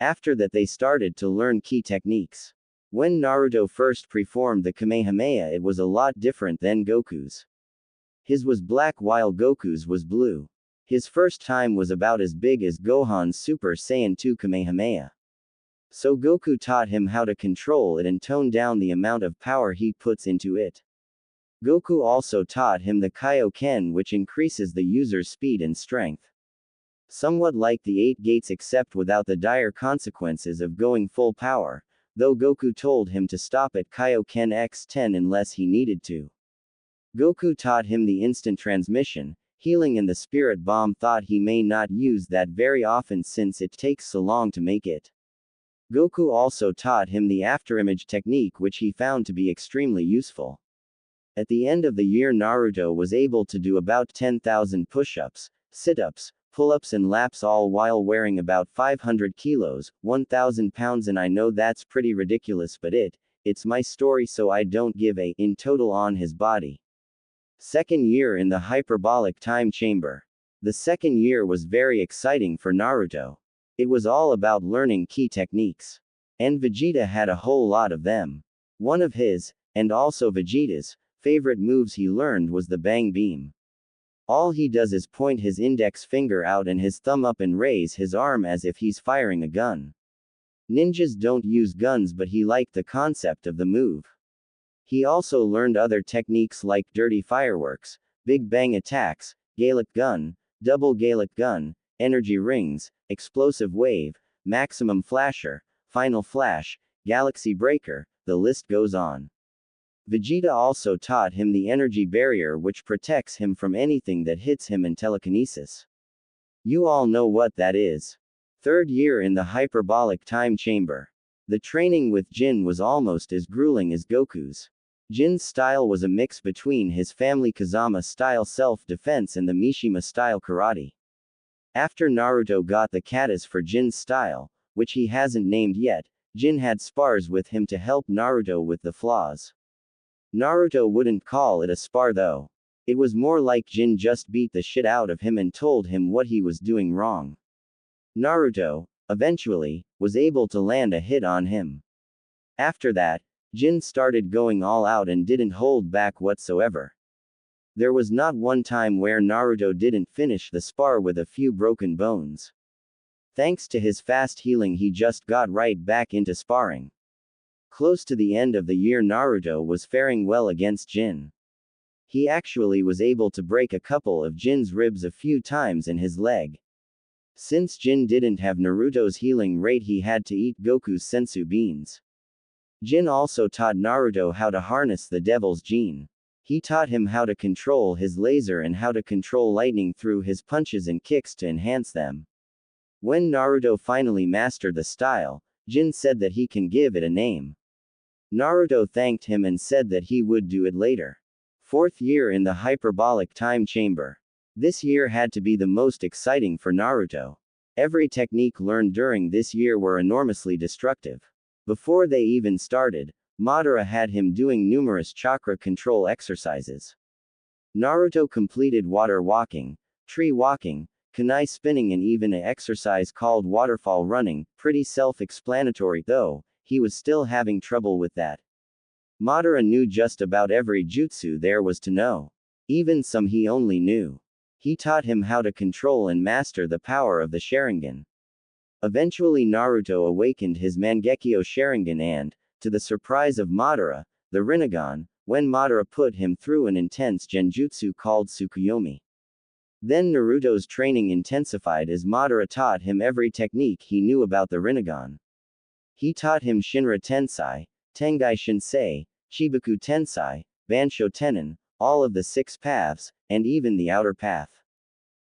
Speaker 1: After that they started to learn ki techniques. When Naruto first performed the Kamehameha, it was a lot different than Goku's. His was black while Goku's was blue. His first time was about as big as Gohan's Super Saiyan 2 Kamehameha. So Goku taught him how to control it and tone down the amount of power he puts into it. Goku also taught him the Kaioken, which increases the user's speed and strength. Somewhat like the 8 gates except without the dire consequences of going full power, though Goku told him to stop at Kaioken X10 unless he needed to. Goku taught him the instant transmission, healing, and the spirit bomb thought he may not use that very often since it takes so long to make it. Goku also taught him the afterimage technique, which he found to be extremely useful. At the end of the year, Naruto was able to do about 10,000 push-ups, sit-ups, pull-ups and laps, all while wearing about 500 kilos, 1,000 pounds, and I know that's pretty ridiculous, but it's my story, so I don't give a in total on his body. Second year in the hyperbolic time chamber. The second year was very exciting for Naruto. It was all about learning key techniques. And Vegeta had a whole lot of them. One of his, and also Vegeta's, favorite moves he learned was the Bang Beam. All he does is point his index finger out and his thumb up and raise his arm as if he's firing a gun. Ninjas don't use guns, but he liked the concept of the move. He also learned other techniques like dirty fireworks, big bang attacks, Gaelic gun, double Gaelic gun, energy rings, explosive wave, maximum flasher, final flash, galaxy breaker, the list goes on. Vegeta also taught him the energy barrier, which protects him from anything that hits him, and telekinesis. You all know what that is. Third year in the hyperbolic time chamber. The training with Jin was almost as grueling as Goku's. Jin's style was a mix between his family Kazama style self-defense and the Mishima style karate. After Naruto got the katas for Jin's style, which he hasn't named yet, Jin had spars with him to help Naruto with the flaws. Naruto wouldn't call it a spar though. It was more like Jin just beat the shit out of him and told him what he was doing wrong. Naruto, eventually, was able to land a hit on him. After that, Jin started going all out and didn't hold back whatsoever. There was not one time where Naruto didn't finish the spar with a few broken bones. Thanks to his fast healing, he just got right back into sparring. Close to the end of the year, Naruto was faring well against Jin. He actually was able to break a couple of Jin's ribs a few times in his leg. Since Jin didn't have Naruto's healing rate, he had to eat Goku's senzu beans. Jin also taught Naruto how to harness the devil's gene. He taught him how to control his laser and how to control lightning through his punches and kicks to enhance them. When Naruto finally mastered the style, Jin said that he can give it a name. Naruto thanked him and said that he would do it later. Fourth year in the hyperbolic time chamber. This year had to be the most exciting for Naruto. Every technique learned during this year were enormously destructive. Before they even started, Madara had him doing numerous chakra control exercises. Naruto completed water walking, tree walking, kunai spinning, and even an exercise called waterfall running, pretty self-explanatory though. He was still having trouble with that. Madara knew just about every jutsu there was to know. Even some he only knew. He taught him how to control and master the power of the Sharingan. Eventually Naruto awakened his Mangekyo Sharingan and, to the surprise of Madara, the Rinnegan, when Madara put him through an intense genjutsu called Tsukuyomi. Then Naruto's training intensified as Madara taught him every technique he knew about the Rinnegan. He taught him Shinra Tensai, Tengai Shinsei, Chibaku Tensai, Bansho Tenin, all of the 6 paths, and even the outer path.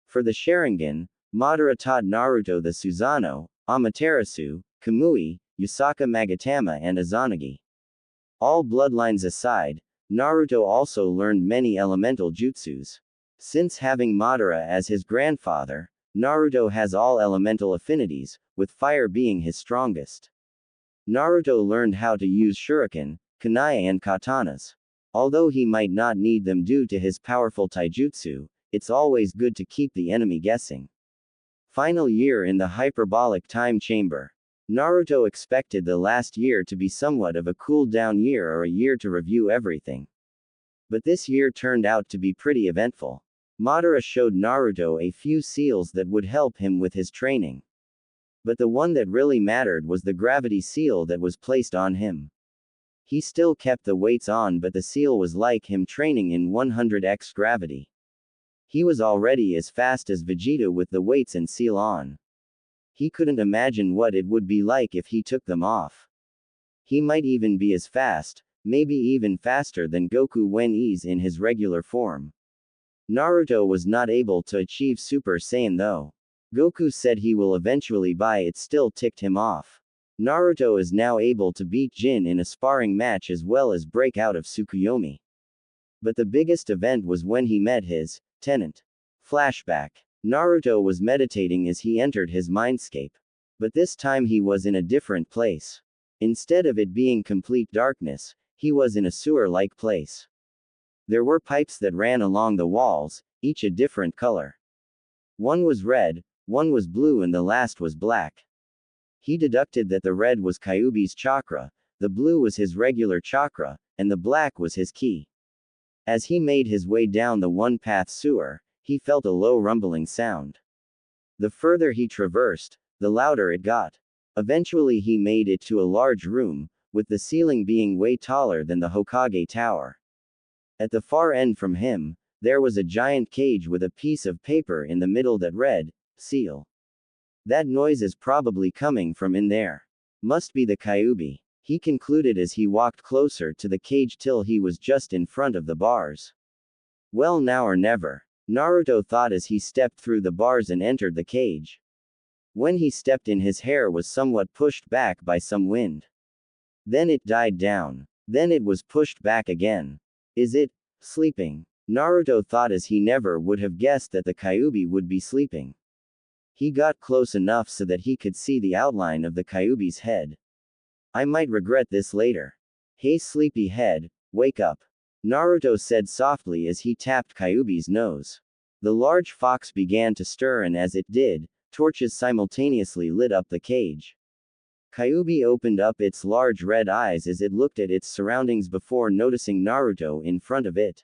Speaker 1: For the Sharingan, Madara taught Naruto the Susanoo, Amaterasu, Kamui, Yusaka Magatama, and Izanagi. All bloodlines aside, Naruto also learned many elemental jutsus. Since having Madara as his grandfather, Naruto has all elemental affinities, with fire being his strongest. Naruto learned how to use shuriken, kunai, and katanas. Although he might not need them due to his powerful taijutsu, it's always good to keep the enemy guessing. Final year in the hyperbolic time chamber. Naruto expected the last year to be somewhat of a cool-down year or a year to review everything. But this year turned out to be pretty eventful. Madara showed Naruto a few seals that would help him with his training. But the one that really mattered was the gravity seal that was placed on him. He still kept the weights on, but the seal was like him training in 100x gravity. He was already as fast as Vegeta with the weights and seal on. He couldn't imagine what it would be like if he took them off. He might even be as fast, maybe even faster than Goku when he's in his regular form. Naruto was not able to achieve Super Saiyan though. Goku said he will eventually buy it still ticked him off. Naruto is now able to beat Jin in a sparring match as well as break out of Tsukuyomi. But the biggest event was when he met his tenant. Flashback. Naruto was meditating as he entered his mindscape. But this time he was in a different place. Instead of it being complete darkness, he was in a sewer-like place. There were pipes that ran along the walls, each a different color. One was red, one was blue and the last was black. He deducted that the red was Kyuubi's chakra, the blue was his regular chakra, and the black was his ki. As he made his way down the one-path sewer, he felt a low rumbling sound. The further he traversed, the louder it got. Eventually he made it to a large room, with the ceiling being way taller than the Hokage Tower. At the far end from him, there was a giant cage with a piece of paper in the middle that read, "Seal." That noise is probably coming from in there. Must be the Kyuubi, he concluded as he walked closer to the cage till he was just in front of the bars. Well, now or never, Naruto thought as he stepped through the bars and entered the cage. When he stepped in, his hair was somewhat pushed back by some wind. Then it died down. Then it was pushed back again. Is it sleeping? Naruto thought as he never would have guessed that the Kyuubi would be sleeping. He got close enough so that he could see the outline of the Kyuubi's head. I might regret this later. Hey sleepy head, wake up. Naruto said softly as he tapped Kyuubi's nose. The large fox began to stir and as it did, torches simultaneously lit up the cage. Kyuubi opened up its large red eyes as it looked at its surroundings before noticing Naruto in front of it.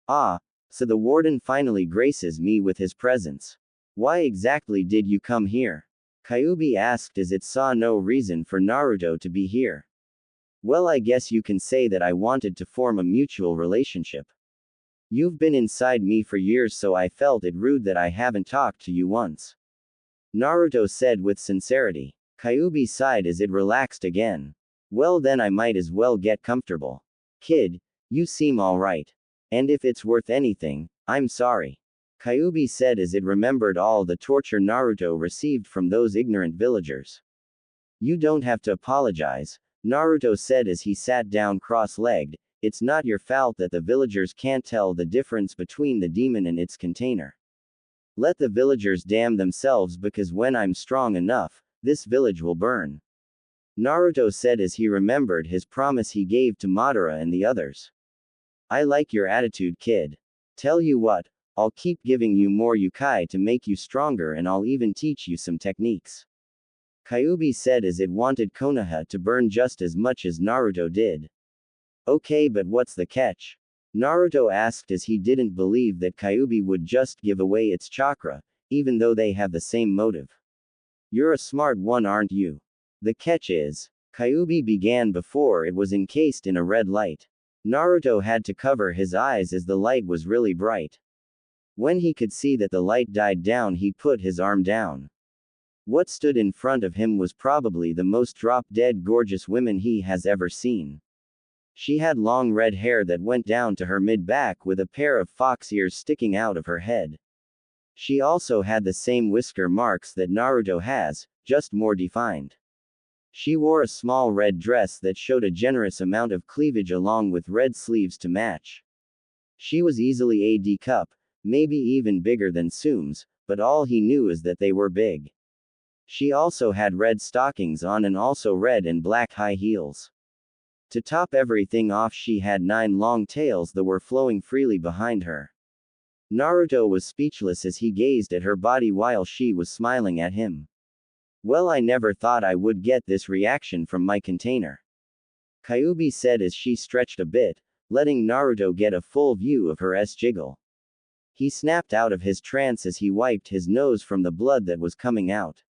Speaker 1: Ah, so the warden finally graces me with his presence. Why exactly did you come here? Kyuubi asked as it saw no reason for Naruto to be here. Well, I guess you can say that I wanted to form a mutual relationship. You've been inside me for years, so I felt it rude that I haven't talked to you once. Naruto said with sincerity. Kyuubi sighed as it relaxed again. Well, then I might as well get comfortable. Kid, you seem alright. And if it's worth anything, I'm sorry. Kyuubi said as it remembered all the torture Naruto received from those ignorant villagers. You don't have to apologize, Naruto said as he sat down cross-legged. It's not your fault that the villagers can't tell the difference between the demon and its container. Let the villagers damn themselves, because when I'm strong enough, this village will burn. Naruto said as he remembered his promise he gave to Madara and the others. I like your attitude, kid. Tell you what, I'll keep giving you more yukai to make you stronger, and I'll even teach you some techniques. Kyuubi said as it wanted Konoha to burn just as much as Naruto did. Okay, but what's the catch? Naruto asked as he didn't believe that Kyuubi would just give away its chakra, even though they have the same motive. You're a smart one, aren't you? The catch is, Kyuubi began before it was encased in a red light. Naruto had to cover his eyes as the light was really bright. When he could see that the light died down, he put his arm down. What stood in front of him was probably the most drop-dead gorgeous woman he has ever seen. She had long red hair that went down to her mid-back with a pair of fox ears sticking out of her head. She also had the same whisker marks that Naruto has, just more defined. She wore a small red dress that showed a generous amount of cleavage along with red sleeves to match. She was easily a D cup, maybe even bigger than Tsume's, but all he knew is that they were big. She also had red stockings on and also red and black high heels. To top everything off, she had 9 long tails that were flowing freely behind her. Naruto was speechless as he gazed at her body while she was smiling at him. Well, I never thought I would get this reaction from my container. Kyuubi said as she stretched a bit, letting Naruto get a full view of her jiggle. He snapped out of his trance as he wiped his nose from the blood that was coming out.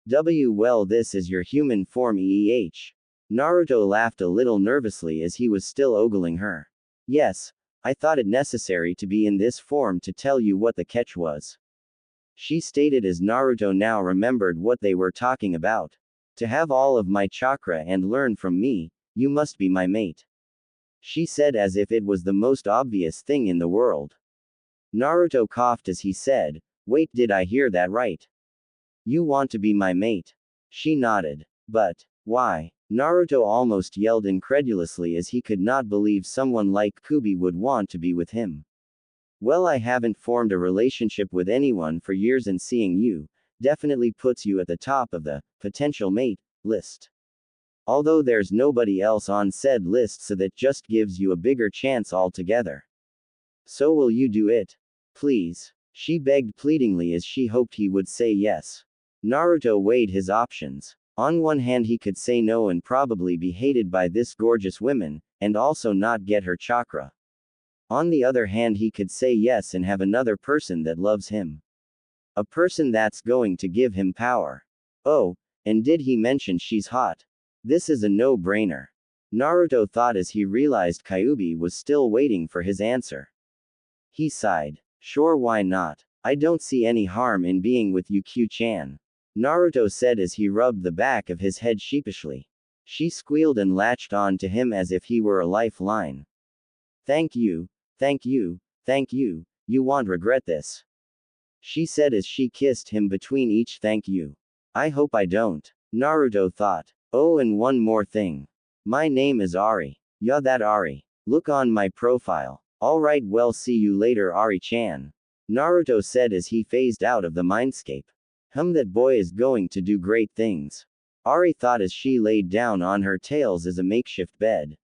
Speaker 1: Well, this is your human form, Naruto laughed a little nervously as he was still ogling her. Yes, I thought it necessary to be in this form to tell you what the catch was. She stated as Naruto now remembered what they were talking about. To have all of my chakra and learn from me, you must be my mate. she said as if it was the most obvious thing in the world. Naruto coughed as he said, "Wait, did I hear that right? You want to be my mate?" She nodded. "But, why?" Naruto almost yelled incredulously as he could not believe someone like Kubi would want to be with him. "Well, I haven't formed a relationship with anyone for years, and seeing you definitely puts you at the top of the potential mate list. Although there's nobody else on said list, so that just gives you a bigger chance altogether. So will you do it? Please?" She begged pleadingly as she hoped he would say yes. Naruto weighed his options. On one hand, he could say no and probably be hated by this gorgeous woman, and also not get her chakra. On the other hand, he could say yes and have another person that loves him. A person that's going to give him power. Oh, and did he mention she's hot? This is a no-brainer. Naruto thought as he realized Kyuubi was still waiting for his answer. He sighed. "Sure, why not? I don't see any harm in being with you, Q-chan," Naruto said as he rubbed the back of his head sheepishly. She squealed and latched on to him as if he were a lifeline. Thank you, thank you, thank you, you won't regret this," she said as she kissed him between each thank you. "I hope I don't," Naruto thought. "Oh, and one more thing. My name is Ari. Yeah, that Ari. Look on my profile." "Alright, well, see you later, Ari-chan," Naruto said as he phased out of the mindscape. That boy is going to do great things," Ari thought as she laid down on her tails as a makeshift bed.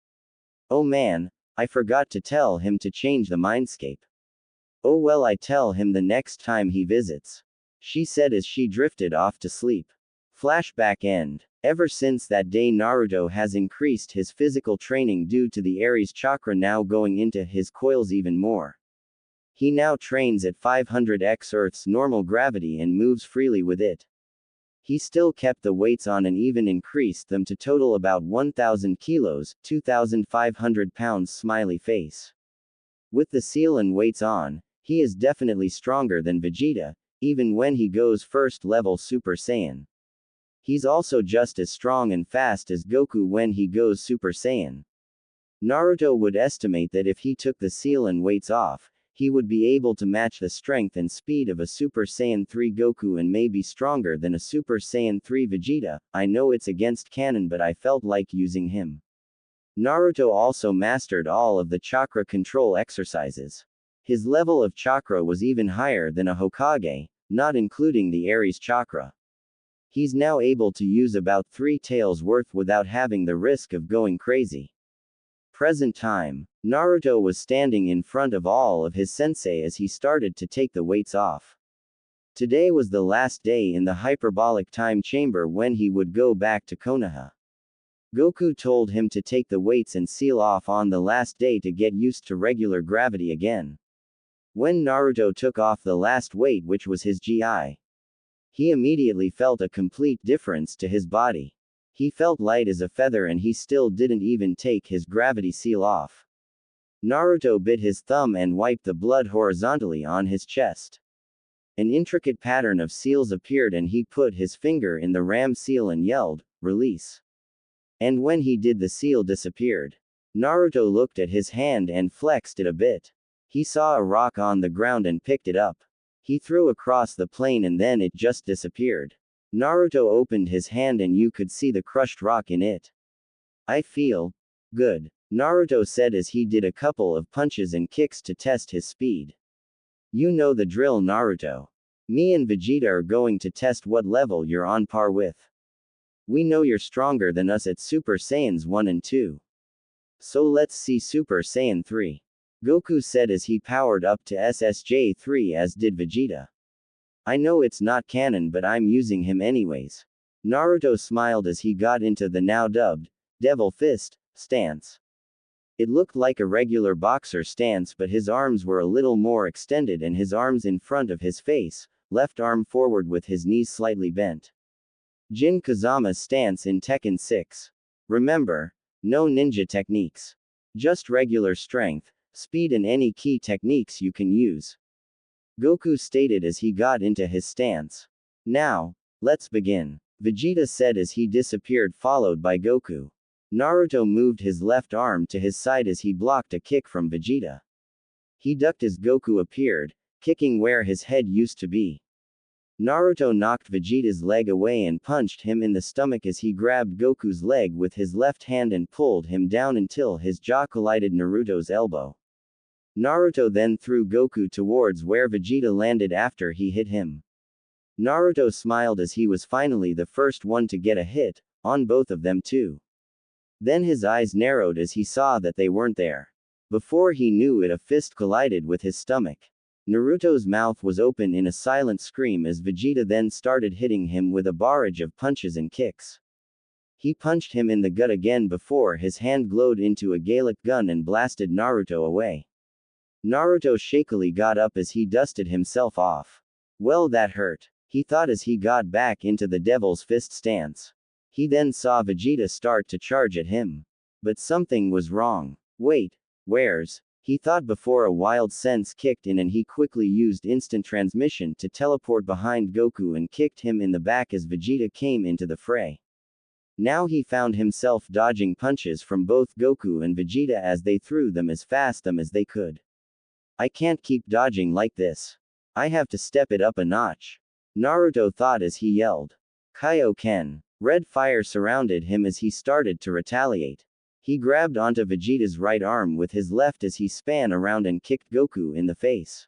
Speaker 1: "Oh man, I forgot to tell him to change the mindscape. Oh well, I tell him the next time he visits," she said as she drifted off to sleep. Flashback end. Ever since that day, Naruto has increased his physical training due to the Aries chakra now going into his coils even more. He now trains at 500x Earth's normal gravity and moves freely with it. He still kept the weights on and even increased them to total about 1,000 kilos, 2,500 pounds. Smiley face. With the seal and weights on, he is definitely stronger than Vegeta, even when he goes first level Super Saiyan. He's also just as strong and fast as Goku when he goes Super Saiyan. Naruto would estimate that if he took the seal and weights off, he would be able to match the strength and speed of a Super Saiyan 3 Goku and maybe stronger than a Super Saiyan 3 Vegeta. I know it's against canon, but I felt like using him. Naruto also mastered all of the chakra control exercises. His level of chakra was even higher than a Hokage, not including the Aries chakra. He's now able to use about 3 taels worth without having the risk of going crazy. Present time. Naruto was standing in front of all of his sensei as he started to take the weights off. Today was the last day in the hyperbolic time chamber when he would go back to Konoha. Goku told him to take the weights and seal off on the last day to get used to regular gravity again. When Naruto took off the last weight, which was his GI, he immediately felt a complete difference to his body. He felt light as a feather and he still didn't even take his gravity seal off. Naruto bit his thumb and wiped the blood horizontally on his chest. An intricate pattern of seals appeared and he put his finger in the ram seal and yelled, "Release." And when he did, the seal disappeared. Naruto looked at his hand and flexed it a bit. He saw a rock on the ground and picked it up. He threw across the plane and then it just disappeared. Naruto opened his hand and you could see the crushed rock in it. "I feel good," Naruto said as he did a couple of punches and kicks to test his speed. "You know the drill, Naruto. Me and Vegeta are going to test what level you're on par with. We know you're stronger than us at Super Saiyans 1 and 2. So let's see Super Saiyan 3. Goku said as he powered up to SSJ 3, as did Vegeta. "I know it's not canon, but I'm using him anyways." Naruto smiled as he got into the now dubbed Devil Fist stance. It looked like a regular boxer stance, but his arms were a little more extended and his arms in front of his face, left arm forward with his knees slightly bent. Jin Kazama's stance in Tekken 6. Remember, no ninja techniques. Just regular strength, speed and any key techniques you can use, Goku stated as he got into his stance. "Now, let's begin," Vegeta said as he disappeared, followed by Goku. Naruto moved his left arm to his side as he blocked a kick from Vegeta. He ducked as Goku appeared, kicking where his head used to be. Naruto knocked Vegeta's leg away and punched him in the stomach as he grabbed Goku's leg with his left hand and pulled him down until his jaw collided Naruto's elbow. Naruto then threw Goku towards where Vegeta landed after he hit him. Naruto smiled as he was finally the first one to get a hit, on both of them too. Then his eyes narrowed as he saw that they weren't there. Before he knew it, a fist collided with his stomach. Naruto's mouth was open in a silent scream as Vegeta then started hitting him with a barrage of punches and kicks. He punched him in the gut again before his hand glowed into a Gallic gun and blasted Naruto away. Naruto shakily got up as he dusted himself off. Well, that hurt, he thought as he got back into the Devil's Fist stance. He then saw Vegeta start to charge at him. But something was wrong. Wait, where's? He thought before a wild sense kicked in and he quickly used instant transmission to teleport behind Goku and kicked him in the back as Vegeta came into the fray. Now he found himself dodging punches from both Goku and Vegeta as they threw them as fast as they could. I can't keep dodging like this. I have to step it up a notch. Naruto thought as he yelled. Kaioken. Red fire surrounded him as he started to retaliate. He grabbed onto Vegeta's right arm with his left as he span around and kicked Goku in the face.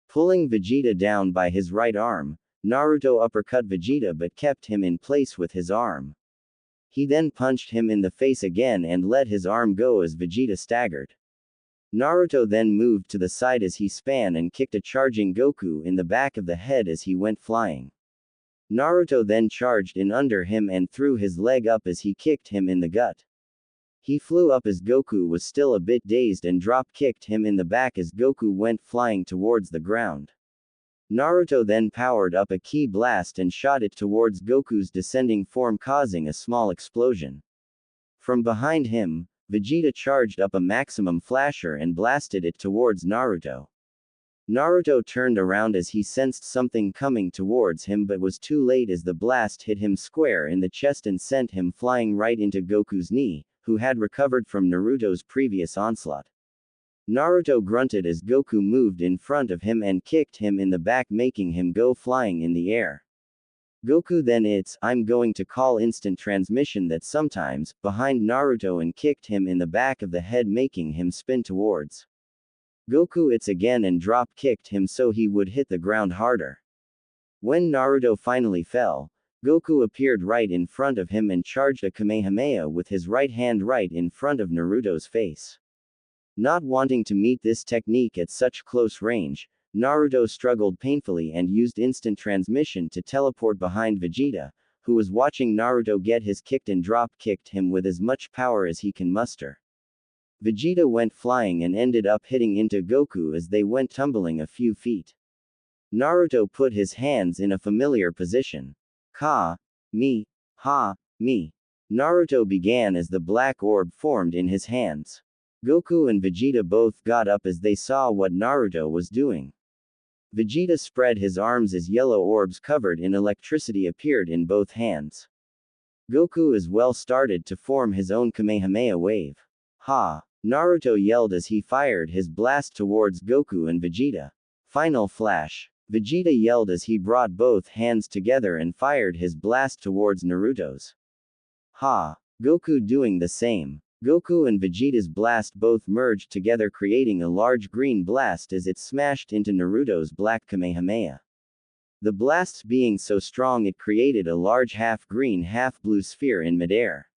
Speaker 1: Pulling Vegeta down by his right arm, Naruto uppercut Vegeta but kept him in place with his arm. He then punched him in the face again and let his arm go as Vegeta staggered. Naruto then moved to the side as he span and kicked a charging Goku in the back of the head as he went flying. Naruto then charged in under him and threw his leg up as he kicked him in the gut. He flew up as Goku was still a bit dazed and drop-kicked him in the back as Goku went flying towards the ground. Naruto then powered up a ki blast and shot it towards Goku's descending form, causing a small explosion. From behind him, Vegeta charged up a maximum flasher and blasted it towards Naruto. Naruto turned around as he sensed something coming towards him but was too late as the blast hit him square in the chest and sent him flying right into Goku's knee, who had recovered from Naruto's previous onslaught. Naruto grunted as Goku moved in front of him and kicked him in the back, making him go flying in the air. Goku then I'm going to call instant transmission that sometimes, behind Naruto and kicked him in the back of the head, making him spin towards Goku again and drop-kicked him so he would hit the ground harder. When Naruto finally fell, Goku appeared right in front of him and charged a Kamehameha with his right hand right in front of Naruto's face. Not wanting to meet this technique at such close range, Naruto struggled painfully and used instant transmission to teleport behind Vegeta, who was watching Naruto get his kicked and drop-kicked him with as much power as he can muster. Vegeta went flying and ended up hitting into Goku as they went tumbling a few feet. Naruto put his hands in a familiar position. Ka, me, ha, me. Naruto began as the black orb formed in his hands. Goku and Vegeta both got up as they saw what Naruto was doing. Vegeta spread his arms as yellow orbs covered in electricity appeared in both hands. Goku as well started to form his own Kamehameha wave. Ha! Naruto yelled as he fired his blast towards Goku and Vegeta. Final flash. Vegeta yelled as he brought both hands together and fired his blast towards Naruto's. Ha! Goku doing the same. Goku and Vegeta's blast both merged together, creating a large green blast as it smashed into Naruto's black Kamehameha. The blasts being so strong it created a large half-green half-blue sphere in midair.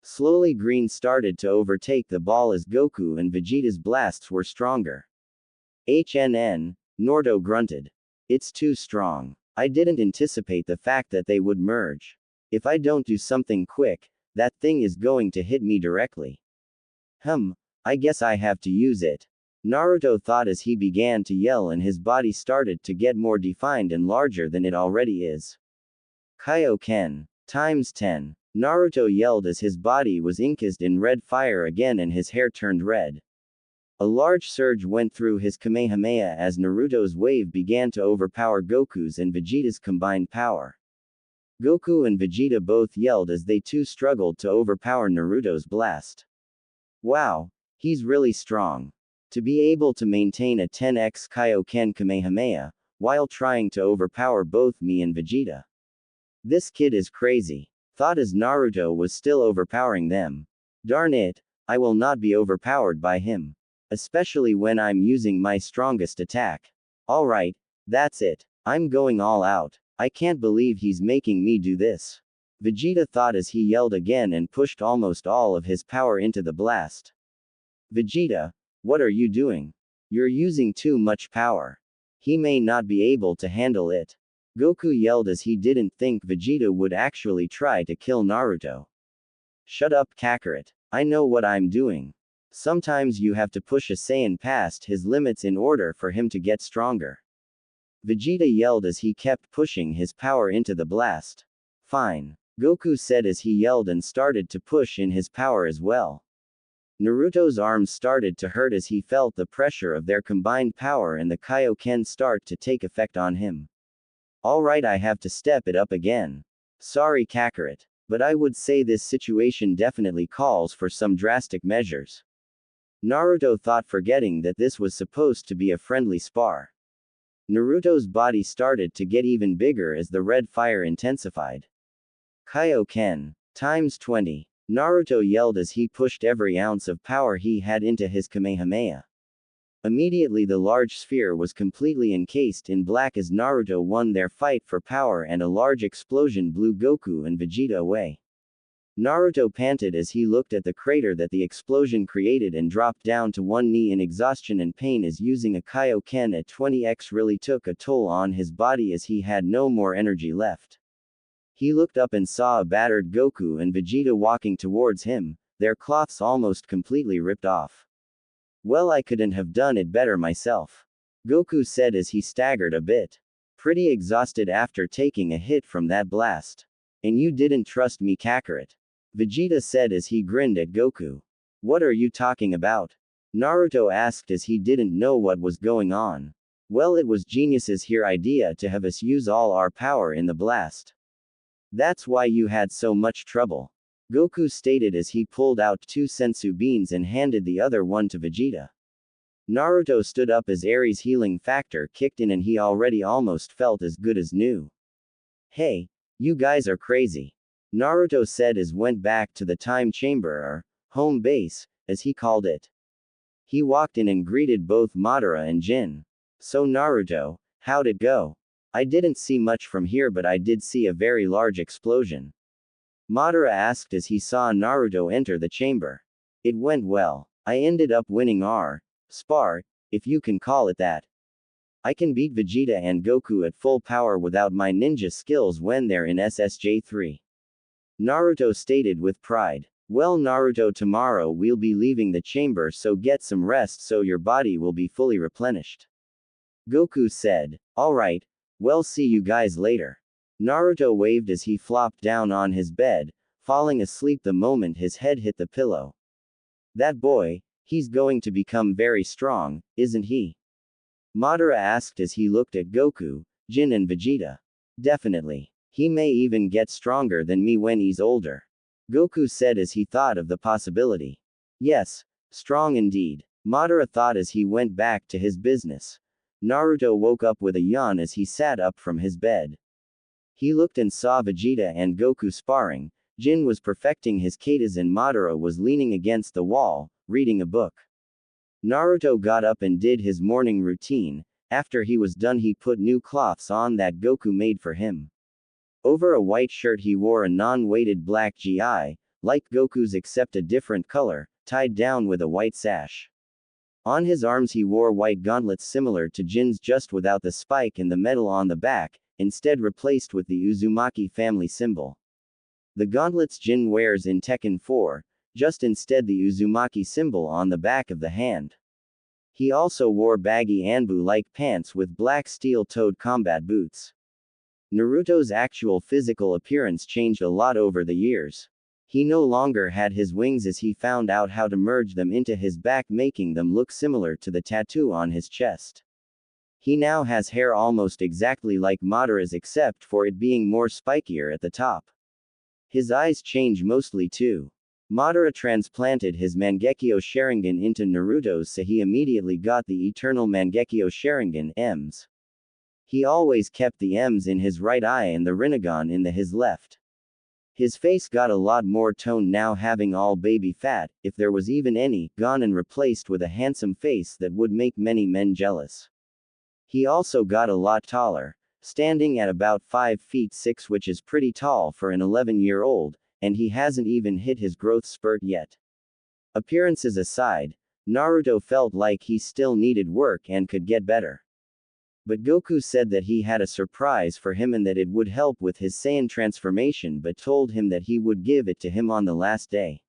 Speaker 1: Slowly green started to overtake the ball as Goku and Vegeta's blasts were stronger. Naruto grunted. It's too strong. I didn't anticipate the fact that they would merge. If I don't do something quick, that thing is going to hit me directly. I guess I have to use it. Naruto thought as he began to yell and his body started to get more defined and larger than it already is. Kaioken. Times 10. Naruto yelled as his body was encased in red fire again and his hair turned red. A large surge went through his Kamehameha as Naruto's wave began to overpower Goku's and Vegeta's combined power. Goku and Vegeta both yelled as they too struggled to overpower Naruto's blast. Wow, he's really strong. To be able to maintain a 10x Kaioken Kamehameha, while trying to overpower both me and Vegeta. This kid is crazy. Thought as Naruto was still overpowering them. Darn it, I will not be overpowered by him. Especially when I'm using my strongest attack. Alright, that's it. I'm going all out. I can't believe he's making me do this. Vegeta thought as he yelled again and pushed almost all of his power into the blast. Vegeta, what are you doing? You're using too much power. He may not be able to handle it. Goku yelled as he didn't think Vegeta would actually try to kill Naruto. Shut up, Kakarot. I know what I'm doing. Sometimes you have to push a Saiyan past his limits in order for him to get stronger. Vegeta yelled as he kept pushing his power into the blast. Fine. Goku said as he yelled and started to push in his power as well. Naruto's arms started to hurt as he felt the pressure of their combined power and the Kaioken start to take effect on him. Alright, I have to step it up again. Sorry, Kakarot, but I would say this situation definitely calls for some drastic measures. Naruto thought, forgetting that this was supposed to be a friendly spar. Naruto's body started to get even bigger as the red fire intensified. Kaioken times 20. Naruto yelled as he pushed every ounce of power he had into his Kamehameha. Immediately the large sphere was completely encased in black as Naruto won their fight for power and a large explosion blew Goku and Vegeta away. Naruto panted as he looked at the crater that the explosion created and dropped down to one knee in exhaustion and pain as using a Kaioken at 20x really took a toll on his body as he had no more energy left. He looked up and saw a battered Goku and Vegeta walking towards him, their cloths almost completely ripped off. Well, I couldn't have done it better myself. Goku said as he staggered a bit. Pretty exhausted after taking a hit from that blast. And you didn't trust me, Kakarot. Vegeta said as he grinned at Goku. What are you talking about? Naruto asked as he didn't know what was going on. Well, it was genius's here idea to have us use all our power in the blast. That's why you had so much trouble. Goku stated as he pulled out 2 senzu beans and handed the other one to Vegeta. Naruto stood up as Aries' healing factor kicked in and he already almost felt as good as new. Hey, you guys are crazy. Naruto said as went back to the time chamber or home base, as he called it. He walked in and greeted both Madara and Jin. So Naruto, how'd it go? I didn't see much from here but I did see a very large explosion. Madara asked as he saw Naruto enter the chamber. It went well. I ended up winning our spar, if you can call it that. I can beat Vegeta and Goku at full power without my ninja skills when they're in SSJ3. Naruto stated with pride. Well, Naruto, tomorrow we'll be leaving the chamber, so get some rest so your body will be fully replenished. Goku said. Alright, well, see you guys later. Naruto waved as he flopped down on his bed, falling asleep the moment his head hit the pillow. That boy, he's going to become very strong, isn't he? Madara asked as he looked at Goku, Jin and Vegeta. Definitely. He may even get stronger than me when he's older. Goku said as he thought of the possibility. Yes, strong indeed. Madara thought as he went back to his business. Naruto woke up with a yawn as he sat up from his bed. He looked and saw Vegeta and Goku sparring. Jin was perfecting his katas and Madara was leaning against the wall, reading a book. Naruto got up and did his morning routine. After he was done, he put new cloths on that Goku made for him. Over a white shirt he wore a non-weighted black gi, like Goku's except a different color, tied down with a white sash. On his arms he wore white gauntlets similar to Jin's just without the spike and the metal on the back, instead replaced with the Uzumaki family symbol. The gauntlets Jin wears in Tekken 4, just instead the Uzumaki symbol on the back of the hand. He also wore baggy Anbu-like pants with black steel-toed combat boots. Naruto's actual physical appearance changed a lot over the years. He no longer had his wings as he found out how to merge them into his back, making them look similar to the tattoo on his chest. He now has hair almost exactly like Madara's except for it being more spikier at the top. His eyes change mostly too. Madara transplanted his Mangekyo Sharingan into Naruto's, so he immediately got the Eternal Mangekyo Sharingan M's. He always kept the M's in his right eye and the Rinnegan in his left. His face got a lot more tone now, having all baby fat, if there was even any, gone and replaced with a handsome face that would make many men jealous. He also got a lot taller, standing at about 5 feet 6, which is pretty tall for an 11-year-old, and he hasn't even hit his growth spurt yet. Appearances aside, Naruto felt like he still needed work and could get better. But Goku said that he had a surprise for him and that it would help with his Saiyan transformation, but told him that he would give it to him on the last day.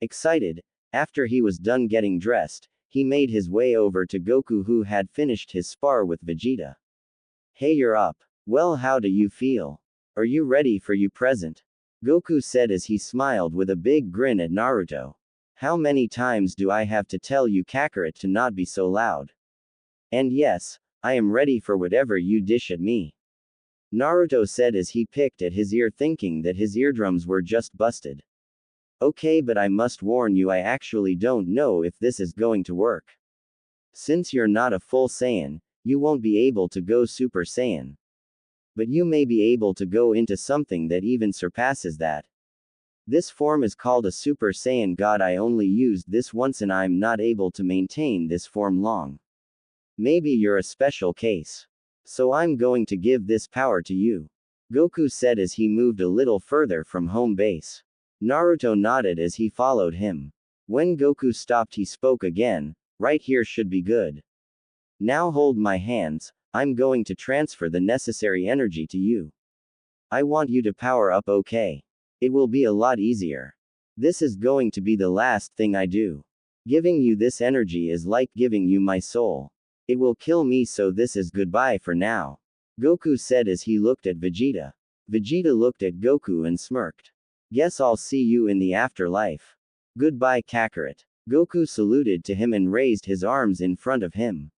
Speaker 1: Excited, after he was done getting dressed, he made his way over to Goku, who had finished his spar with Vegeta. "Hey, you're up. Well, how do you feel? Are you ready for your present?" Goku said as he smiled with a big grin at Naruto. "How many times do I have to tell you, Kakarot, to not be so loud? And yes, I am ready for whatever you dish at me," Naruto said as he picked at his ear, thinking that his eardrums were just busted. "Okay, but I must warn you, I actually don't know if this is going to work. Since you're not a full Saiyan, you won't be able to go Super Saiyan. But you may be able to go into something that even surpasses that. This form is called a Super Saiyan God. I only used this once and I'm not able to maintain this form long. Maybe you're a special case. So I'm going to give this power to you," Goku said as he moved a little further from home base. Naruto nodded as he followed him. When Goku stopped, he spoke again. "Right here should be good. Now hold my hands, I'm going to transfer the necessary energy to you. I want you to power up, okay? It will be a lot easier. This is going to be the last thing I do. Giving you this energy is like giving you my soul. It will kill me, so this is goodbye for now," Goku said as he looked at Vegeta. Vegeta looked at Goku and smirked. "Guess I'll see you in the afterlife. Goodbye, Kakarot." Goku saluted to him and raised his arms in front of him.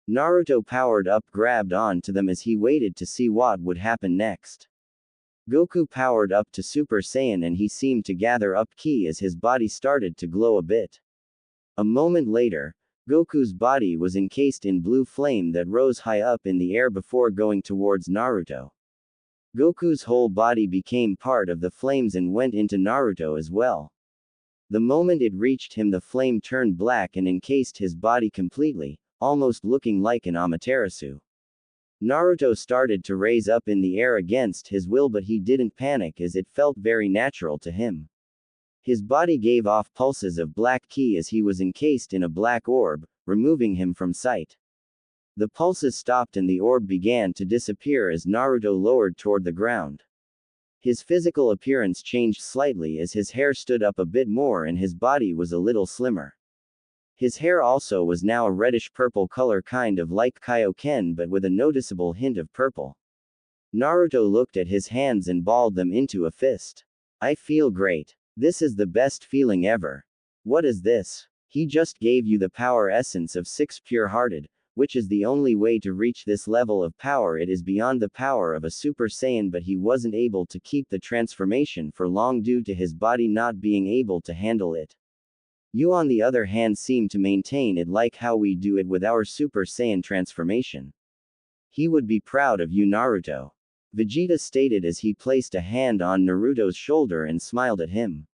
Speaker 1: Naruto powered up, grabbed on to them as he waited to see what would happen next. Goku powered up to Super Saiyan and he seemed to gather up ki as his body started to glow a bit. A moment later, Goku's body was encased in blue flame that rose high up in the air before going towards Naruto. Goku's whole body became part of the flames and went into Naruto as well. The moment it reached him, the flame turned black and encased his body completely, almost looking like an Amaterasu. Naruto started to raise up in the air against his will, but he didn't panic as it felt very natural to him. His body gave off pulses of black ki as he was encased in a black orb, removing him from sight. The pulses stopped and the orb began to disappear as Naruto lowered toward the ground. His physical appearance changed slightly as his hair stood up a bit more and his body was a little slimmer. His hair also was now a reddish-purple color, kind of like Kaioken but with a noticeable hint of purple. Naruto looked at his hands and balled them into a fist. "I feel great. This is the best feeling ever." "What is this?" "He just gave you the power essence of 6 pure-hearted, which is the only way to reach this level of power. It is beyond the power of a Super Saiyan, but he wasn't able to keep the transformation for long due to his body not being able to handle it. You on the other hand seem to maintain it like how we do it with our Super Saiyan transformation. He would be proud of you, Naruto," Vegeta stated as he placed a hand on Naruto's shoulder and smiled at him.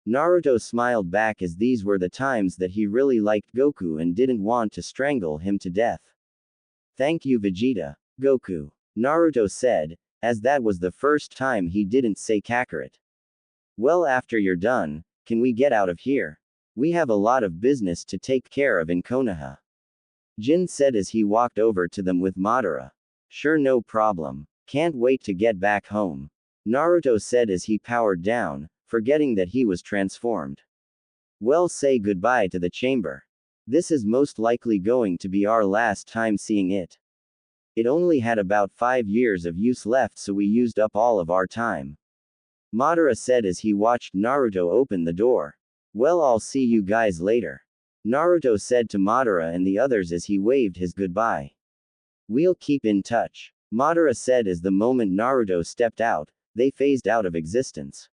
Speaker 1: Naruto smiled back as these were the times that he really liked Goku and didn't want to strangle him to death. "Thank you, Vegeta." "Goku," Naruto said, as that was the first time he didn't say Kakarot. "Well, after you're done, can we get out of here? We have a lot of business to take care of in Konoha," Jin said as he walked over to them with Madara. "Sure, no problem. Can't wait to get back home," Naruto said as he powered down, forgetting that he was transformed. "Well, say goodbye to the chamber. This is most likely going to be our last time seeing it. It only had about 5 years of use left, so we used up all of our time," Madara said as he watched Naruto open the door. "Well, I'll see you guys later," Naruto said to Madara and the others as he waved his goodbye. We'll keep in touch, Madara said as the moment Naruto stepped out, they phased out of existence.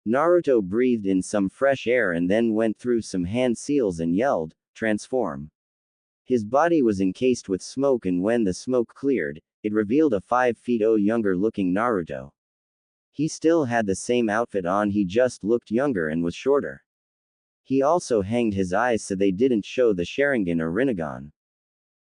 Speaker 1: Naruto breathed in some fresh air and then went through some hand seals and yelled, "Transform." His body was encased with smoke, and when the smoke cleared, it revealed a 5 feet younger looking Naruto. He still had the same outfit on, he just looked younger and was shorter. He also hanged his eyes so they didn't show the Sharingan or Rinnegan.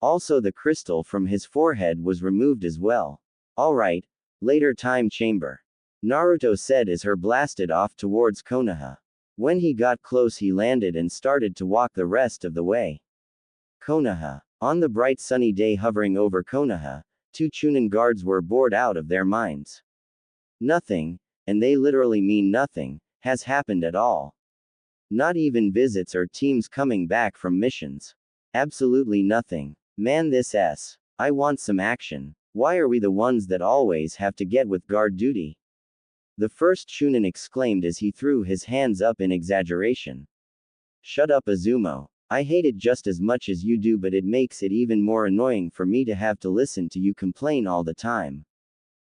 Speaker 1: Also, the crystal from his forehead was removed as well. Alright, later time chamber, Naruto said as he blasted off towards Konoha. When he got close, he landed and started to walk the rest of the way. Konoha. On the bright sunny day, hovering over Konoha, 2 Chunin guards were bored out of their minds. Nothing, and they literally mean nothing, has happened at all. Not even visits or teams coming back from missions. Absolutely nothing. Man, I want some action. Why are we the ones that always have to get with guard duty? The first Chunin exclaimed as he threw his hands up in exaggeration. Shut up, Azumo. I hate it just as much as you do, but it makes it even more annoying for me to have to listen to you complain all the time.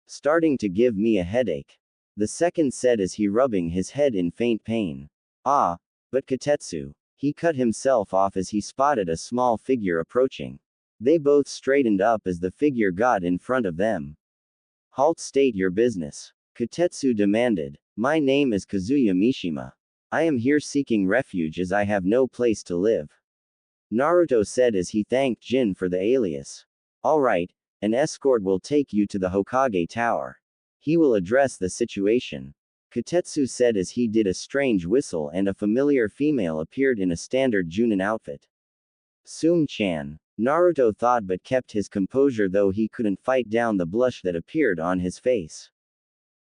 Speaker 1: Starting to give me a headache. The second said as he rubbing his head in faint pain. Ah, but Kotetsu. He cut himself off as he spotted a small figure approaching. They both straightened up as the figure got in front of them. Halt, state your business, Kotetsu demanded. My name is Kazuya Mishima. I am here seeking refuge as I have no place to live, Naruto said as he thanked Jin for the alias. Alright, an escort will take you to the Hokage Tower. He will address the situation, Kotetsu said as he did a strange whistle and a familiar female appeared in a standard Junin outfit. Tsume-chan, Naruto thought, but kept his composure though he couldn't fight down the blush that appeared on his face.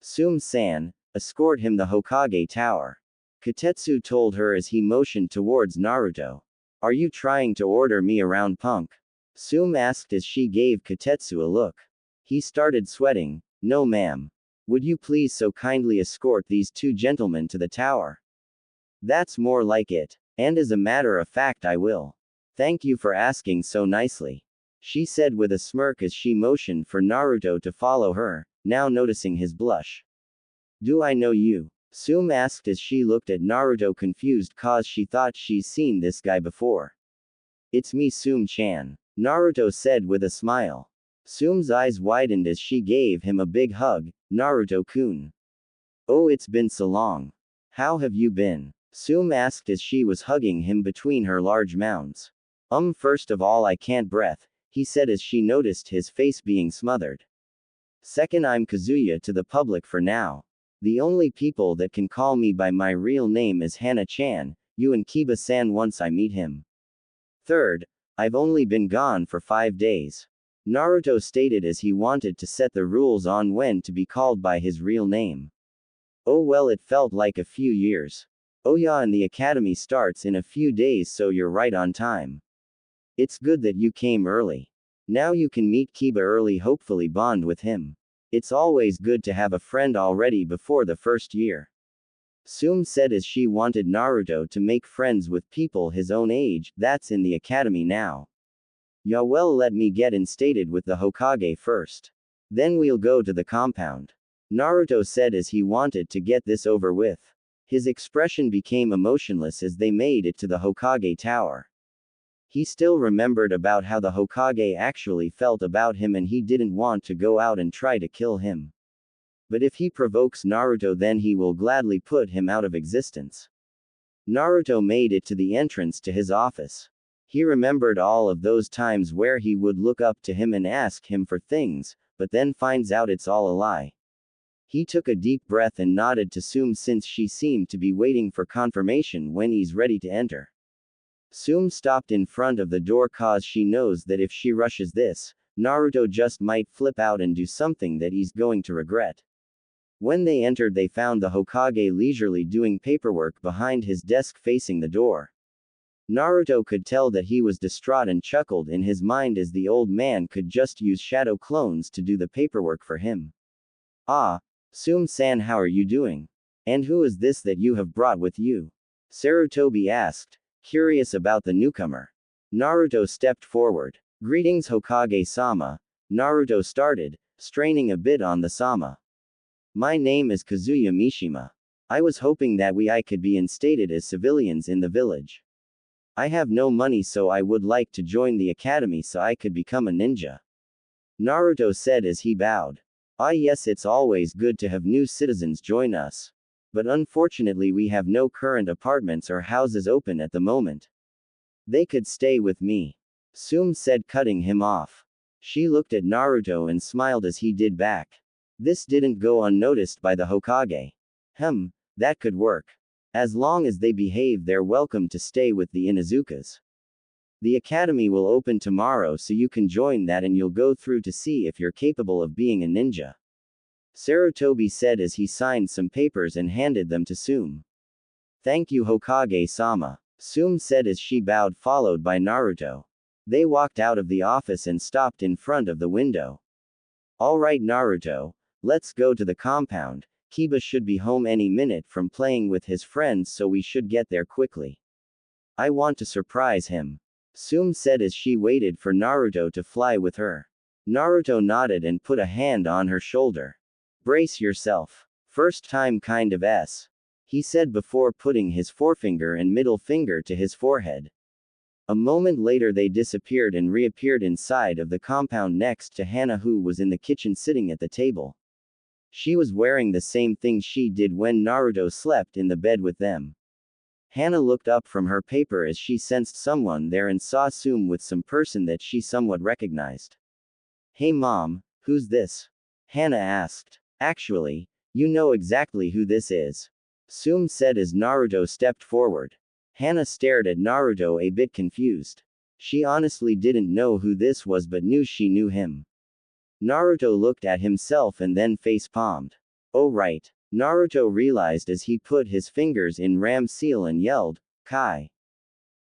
Speaker 1: Tsume-san, escort him the Hokage Tower, Kotetsu told her as he motioned towards Naruto. Are you trying to order me around, punk? Tsume asked as she gave Kotetsu a look. He started sweating. No ma'am. Would you please so kindly escort these 2 gentlemen to the tower? That's more like it. And as a matter of fact, I will. Thank you for asking so nicely, she said with a smirk as she motioned for Naruto to follow her, now noticing his blush. Do I know you? Tsume asked as she looked at Naruto confused cause she thought she's seen this guy before. It's me, Tsume-chan, Naruto said with a smile. Tsume's eyes widened as she gave him a big hug. Naruto-kun. Oh, it's been so long. How have you been? Tsume asked as she was hugging him between her large mounds. First of all, I can't breath, he said as she noticed his face being smothered. Second, I'm Kazuya to the public for now. The only people that can call me by my real name is Hana-chan, you and Kiba-san once I meet him. Third, I've only been gone for 5 days. Naruto stated as he wanted to set the rules on when to be called by his real name. Oh well, it felt like a few years. Oh yeah, and the academy starts in a few days, so you're right on time. It's good that you came early. Now you can meet Kiba early, hopefully bond with him. It's always good to have a friend already before the first year. Tsume said as she wanted Naruto to make friends with people his own age, that's in the academy now. Yeah well, let me get instated with the Hokage first. Then we'll go to the compound, Naruto said as he wanted to get this over with. His expression became emotionless as they made it to the Hokage Tower. He still remembered about how the Hokage actually felt about him and he didn't want to go out and try to kill him. But if he provokes Naruto, then he will gladly put him out of existence. Naruto made it to the entrance to his office. He remembered all of those times where he would look up to him and ask him for things, but then finds out it's all a lie. He took a deep breath and nodded to Tsume since she seemed to be waiting for confirmation when he's ready to enter. Tsume stopped in front of the door cause she knows that if she rushes this, Naruto just might flip out and do something that he's going to regret. When they entered, they found the Hokage leisurely doing paperwork behind his desk facing the door. Naruto could tell that he was distraught and chuckled in his mind as the old man could just use shadow clones to do the paperwork for him. Ah, Tsume-san, how are you doing? And who is this that you have brought with you? Sarutobi asked, curious about the newcomer. Naruto stepped forward. Greetings Hokage-sama, Naruto started, straining a bit on the sama. My name is Kazuya Mishima. I was hoping that I could be instated as civilians in the village. I have no money, so I would like to join the academy so I could become a ninja. Naruto said as he bowed. Ah yes, it's always good to have new citizens join us. But unfortunately we have no current apartments or houses open at the moment. They could stay with me. Tsume said, cutting him off. She looked at Naruto and smiled as he did back. This didn't go unnoticed by the Hokage. That could work. As long as they behave, they're welcome to stay with the Inuzukas. The academy will open tomorrow, so you can join that and you'll go through to see if you're capable of being a ninja. Sarutobi said as he signed some papers and handed them to Tsume. Thank you Hokage-sama, Tsume said as she bowed, followed by Naruto. They walked out of the office and stopped in front of the window. Alright Naruto, let's go to the compound. Kiba should be home any minute from playing with his friends, so we should get there quickly. I want to surprise him, Tsume said as she waited for Naruto to fly with her. Naruto nodded and put a hand on her shoulder. Brace yourself. First time kind of he said before putting his forefinger and middle finger to his forehead. A moment later they disappeared and reappeared inside of the compound next to Hana, who was in the kitchen sitting at the table. She was wearing the same thing she did when Naruto slept in the bed with them. Hana looked up from her paper as she sensed someone there and saw Tsume with some person that she somewhat recognized. Hey mom, who's this? Hana asked. Actually, you know exactly who this is, Tsume said as Naruto stepped forward. Hana stared at Naruto a bit confused. She honestly didn't know who this was but knew she knew him. Naruto looked at himself and then face-palmed. Oh right. Naruto realized as he put his fingers in Ram's seal and yelled, Kai.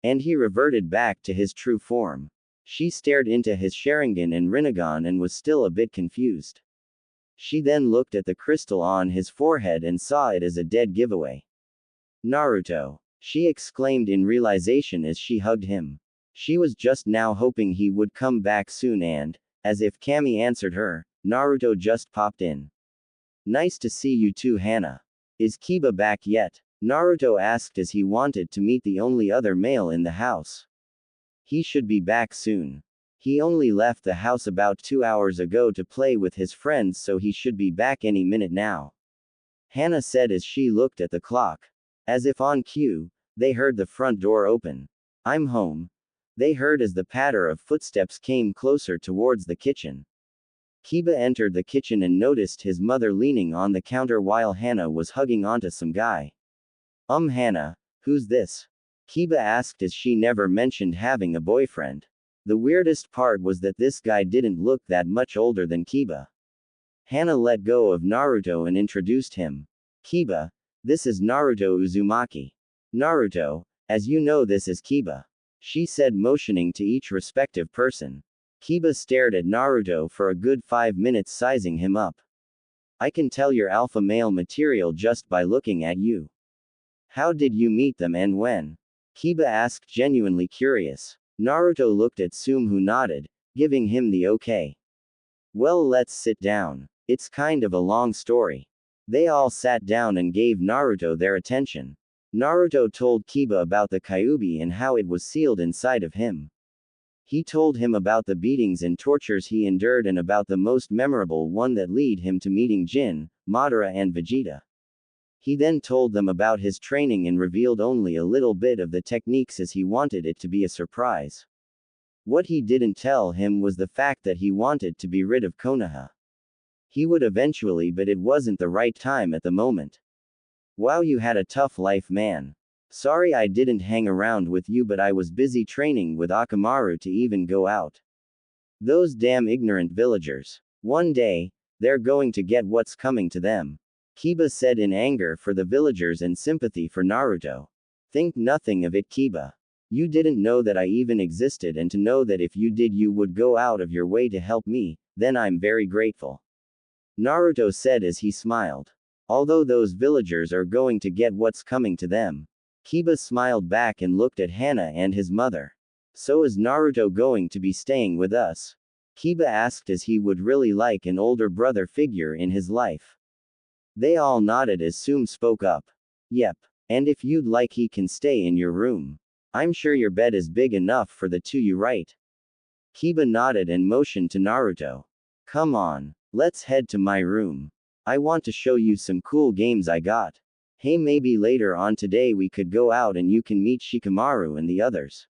Speaker 1: And he reverted back to his true form. She stared into his Sharingan and Rinnegan and was still a bit confused. She then looked at the crystal on his forehead and saw it as a dead giveaway. Naruto, she exclaimed in realization as she hugged him. She was just now hoping he would come back soon and, as if Kami answered her, Naruto just popped in. Nice to see you too, Hana. Is Kiba back yet? Naruto asked as he wanted to meet the only other male in the house. He should be back soon. He only left the house about 2 hours ago to play with his friends, so he should be back any minute now, Hana said as she looked at the clock. As if on cue, they heard the front door open. I'm home, they heard as the patter of footsteps came closer towards the kitchen. Kiba entered the kitchen and noticed his mother leaning on the counter while Hana was hugging onto some guy. Hana, who's this? Kiba asked as she never mentioned having a boyfriend. The weirdest part was that this guy didn't look that much older than Kiba. Hana let go of Naruto and introduced him. Kiba, this is Naruto Uzumaki. Naruto, as you know, this is Kiba, she said, motioning to each respective person. Kiba stared at Naruto for a good 5 minutes, sizing him up. I can tell you're alpha male material just by looking at you. How did you meet them and when? Kiba asked, genuinely curious. Naruto looked at Tsume, who nodded, giving him the okay. Well, let's sit down. It's kind of a long story. They all sat down and gave Naruto their attention. Naruto told Kiba about the Kyuubi and how it was sealed inside of him. He told him about the beatings and tortures he endured and about the most memorable one that led him to meeting Jin, Madara and Vegeta. He then told them about his training and revealed only a little bit of the techniques as he wanted it to be a surprise. What he didn't tell him was the fact that he wanted to be rid of Konoha. He would eventually, but it wasn't the right time at the moment. Wow, you had a tough life, man. Sorry I didn't hang around with you, but I was busy training with Akamaru to even go out. Those damn ignorant villagers. One day, they're going to get what's coming to them, Kiba said in anger for the villagers and sympathy for Naruto. Think nothing of it, Kiba. You didn't know that I even existed, and to know that if you did you would go out of your way to help me, then I'm very grateful, Naruto said as he smiled. Although those villagers are going to get what's coming to them, Kiba smiled back and looked at Hana and his mother. So is Naruto going to be staying with us? Kiba asked as he would really like an older brother figure in his life. They all nodded as Tsume spoke up. Yep. And if you'd like, he can stay in your room. I'm sure your bed is big enough for the two you, right? Kiba nodded and motioned to Naruto. Come on. Let's head to my room. I want to show you some cool games I got. Hey, maybe later on today we could go out and you can meet Shikamaru and the others.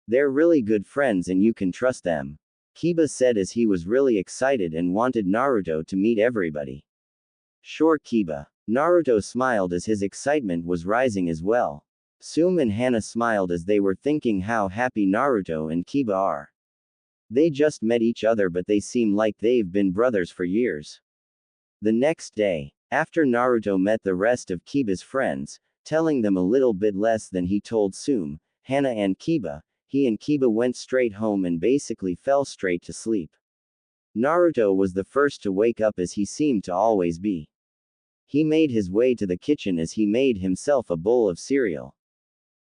Speaker 1: They're really good friends and you can trust them. Kiba said as he was really excited and wanted Naruto to meet everybody. Sure, Kiba. Naruto smiled as his excitement was rising as well. Tsume and Hana smiled as they were thinking how happy Naruto and Kiba are. They just met each other, but they seem like they've been brothers for years. The next day, after Naruto met the rest of Kiba's friends, telling them a little bit less than he told Tsume, Hana and Kiba, he and Kiba went straight home and basically fell straight to sleep. Naruto was the first to wake up as he seemed to always be. He made his way to the kitchen as he made himself a bowl of cereal.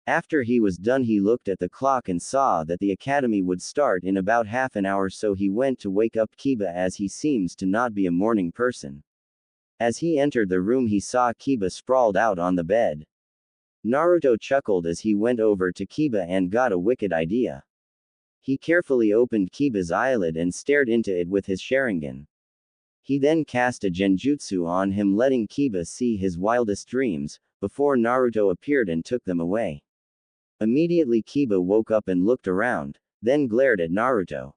Speaker 1: After he was done, he looked at the clock and saw that the academy would start in about half an hour, so he went to wake up Kiba as he seems to not be a morning person. As he entered the room, he saw Kiba sprawled out on the bed. Naruto chuckled as he went over to Kiba and got a wicked idea. He carefully opened Kiba's eyelid and stared into it with his Sharingan. He then cast a genjutsu on him, letting Kiba see his wildest dreams, before Naruto appeared and took them away. Immediately Kiba woke up and looked around, then glared at Naruto.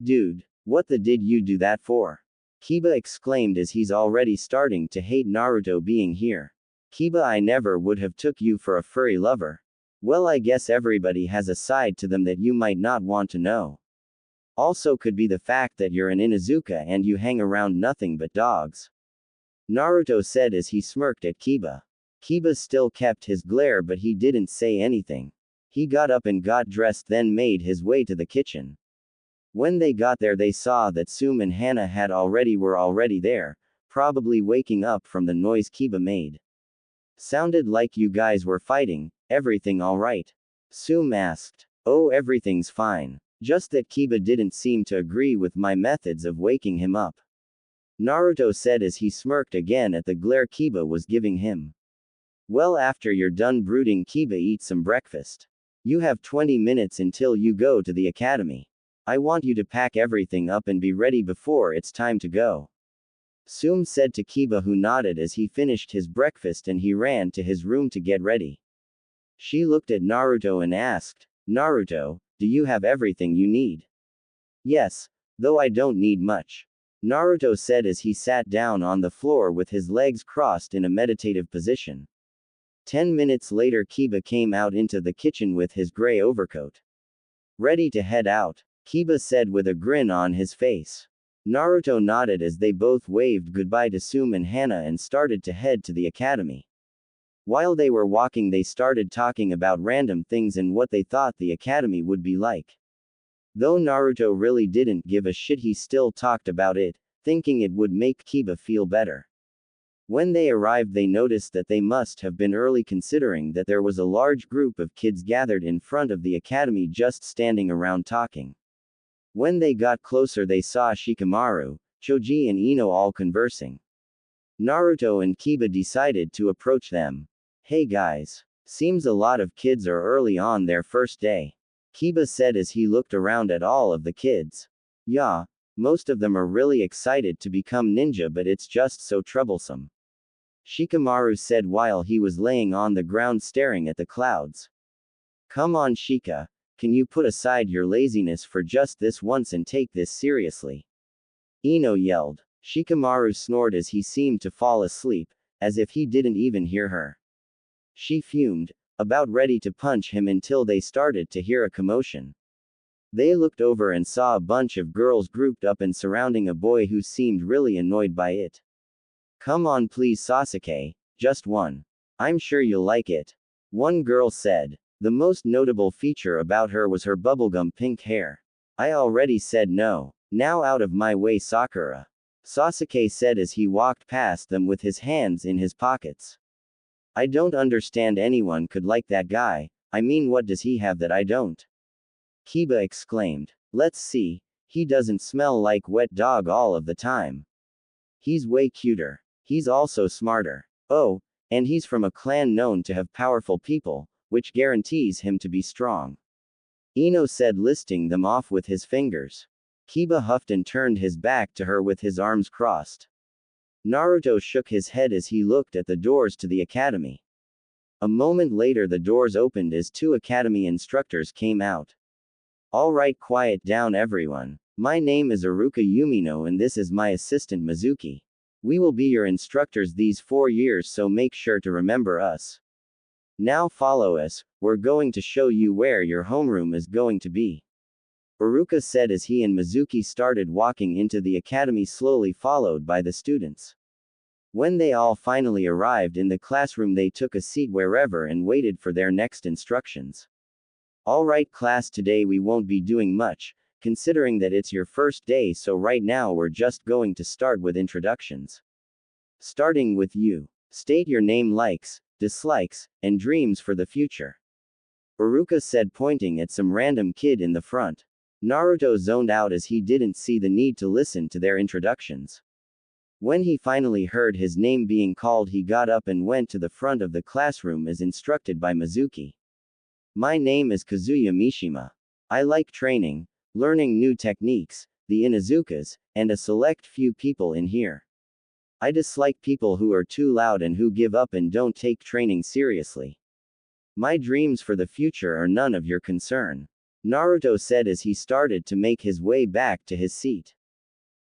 Speaker 1: Dude, what the did you do that for? Kiba exclaimed as he's already starting to hate Naruto being here. Kiba, I never would have took you for a furry lover. Well, I guess everybody has a side to them that you might not want to know. Also could be the fact that you're an Inuzuka and you hang around nothing but dogs. Naruto said as he smirked at Kiba. Kiba still kept his glare, but he didn't say anything. He got up and got dressed, then made his way to the kitchen. When they got there, they saw that Tsume and Hana were already there, probably waking up from the noise Kiba made. Sounded like you guys were fighting. Everything alright? Tsume asked. Oh, everything's fine. Just that Kiba didn't seem to agree with my methods of waking him up. Naruto said as he smirked again at the glare Kiba was giving him. Well, after you're done brooding, Kiba, eat some breakfast. You have 20 minutes until you go to the academy. I want you to pack everything up and be ready before it's time to go. Tsume said to Kiba, who nodded as he finished his breakfast and he ran to his room to get ready. She looked at Naruto and asked, Naruto, do you have everything you need? Yes, though I don't need much. Naruto said as he sat down on the floor with his legs crossed in a meditative position. 10 minutes later, Kiba came out into the kitchen with his gray overcoat. Ready to head out, Kiba said with a grin on his face. Naruto nodded as they both waved goodbye to Tsume and Hana and started to head to the academy. While they were walking, they started talking about random things and what they thought the academy would be like. Though Naruto really didn't give a shit, he still talked about it, thinking it would make Kiba feel better. When they arrived, they noticed that they must have been early, considering that there was a large group of kids gathered in front of the academy just standing around talking. When they got closer, they saw Shikamaru, Choji and Ino all conversing. Naruto and Kiba decided to approach them. Hey guys. Seems a lot of kids are early on their first day. Kiba said as he looked around at all of the kids. Yeah, most of them are really excited to become ninja, but it's just so troublesome. Shikamaru said while he was laying on the ground staring at the clouds. Come on, Shika. Can you put aside your laziness for just this once and take this seriously? Ino yelled. Shikamaru snored as he seemed to fall asleep, as if he didn't even hear her. She fumed, about ready to punch him until they started to hear a commotion. They looked over and saw a bunch of girls grouped up and surrounding a boy who seemed really annoyed by it. Come on please Sasuke, just one. I'm sure you'll like it. One girl said. The most notable feature about her was her bubblegum pink hair. I already said no. Now out of my way, Sakura. Sasuke said as he walked past them with his hands in his pockets. I don't understand anyone could like that guy. I mean, what does he have that I don't? Kiba exclaimed. Let's see. He doesn't smell like wet dog all of the time. He's way cuter. He's also smarter. Oh, and he's from a clan known to have powerful people, which guarantees him to be strong. Ino said, listing them off with his fingers. Kiba huffed and turned his back to her with his arms crossed. Naruto shook his head as he looked at the doors to the academy. A moment later the doors opened as 2 academy instructors came out. Alright, quiet down everyone. My name is Iruka Yumino and this is my assistant Mizuki. We will be your instructors these 4 years, so make sure to remember us. Now follow us, we're going to show you where your homeroom is going to be. Iruka said as he and Mizuki started walking into the academy, slowly followed by the students. When they all finally arrived in the classroom, they took a seat wherever and waited for their next instructions. Alright class, today we won't be doing much, considering that it's your first day, so right now we're just going to start with introductions. Starting with you. State your name, likes, dislikes, and dreams for the future. Iruka said, pointing at some random kid in the front. Naruto zoned out as he didn't see the need to listen to their introductions. When he finally heard his name being called, he got up and went to the front of the classroom as instructed by Mizuki. My name is Kazuya Mishima. I like training, learning new techniques, the Inuzukas, and a select few people in here. I dislike people who are too loud and who give up and don't take training seriously. My dreams for the future are none of your concern. Naruto said as he started to make his way back to his seat.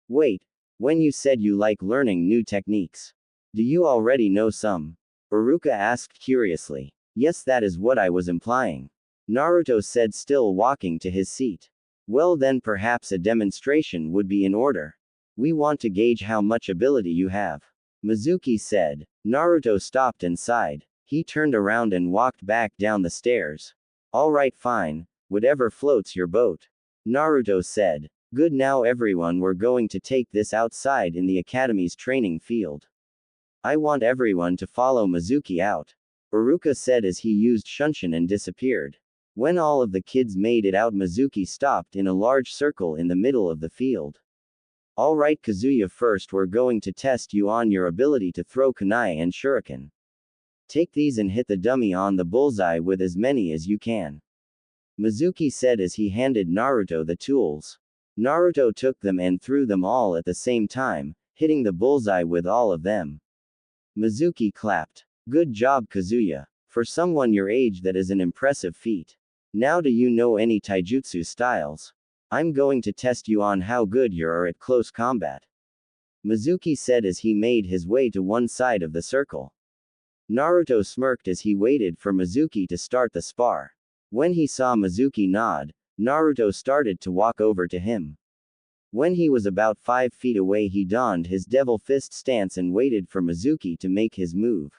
Speaker 1: Wait, when you said you like learning new techniques, do you already know some? Iruka asked curiously. Yes, that is what I was implying. Naruto said, still walking to his seat. Well then, perhaps a demonstration would be in order. We want to gauge how much ability you have. Mizuki said. Naruto stopped and sighed. He turned around and walked back down the stairs. Alright, fine. Whatever floats your boat. Naruto said. Good, now everyone, we're going to take this outside in the academy's training field. I want everyone to follow Mizuki out. Iruka said as he used Shunshin and disappeared. When all of the kids made it out, Mizuki stopped in a large circle in the middle of the field. Alright Kazuya, first we're going to test you on your ability to throw kunai and shuriken. Take these and hit the dummy on the bullseye with as many as you can. Mizuki said as he handed Naruto the tools. Naruto took them and threw them all at the same time, hitting the bullseye with all of them. Mizuki clapped. Good job Kazuya. For someone your age, that is an impressive feat. Now, do you know any taijutsu styles? I'm going to test you on how good you are at close combat. Mizuki said as he made his way to one side of the circle. Naruto smirked as he waited for Mizuki to start the spar. When he saw Mizuki nod, Naruto started to walk over to him. When he was about 5 feet away, he donned his devil fist stance and waited for Mizuki to make his move.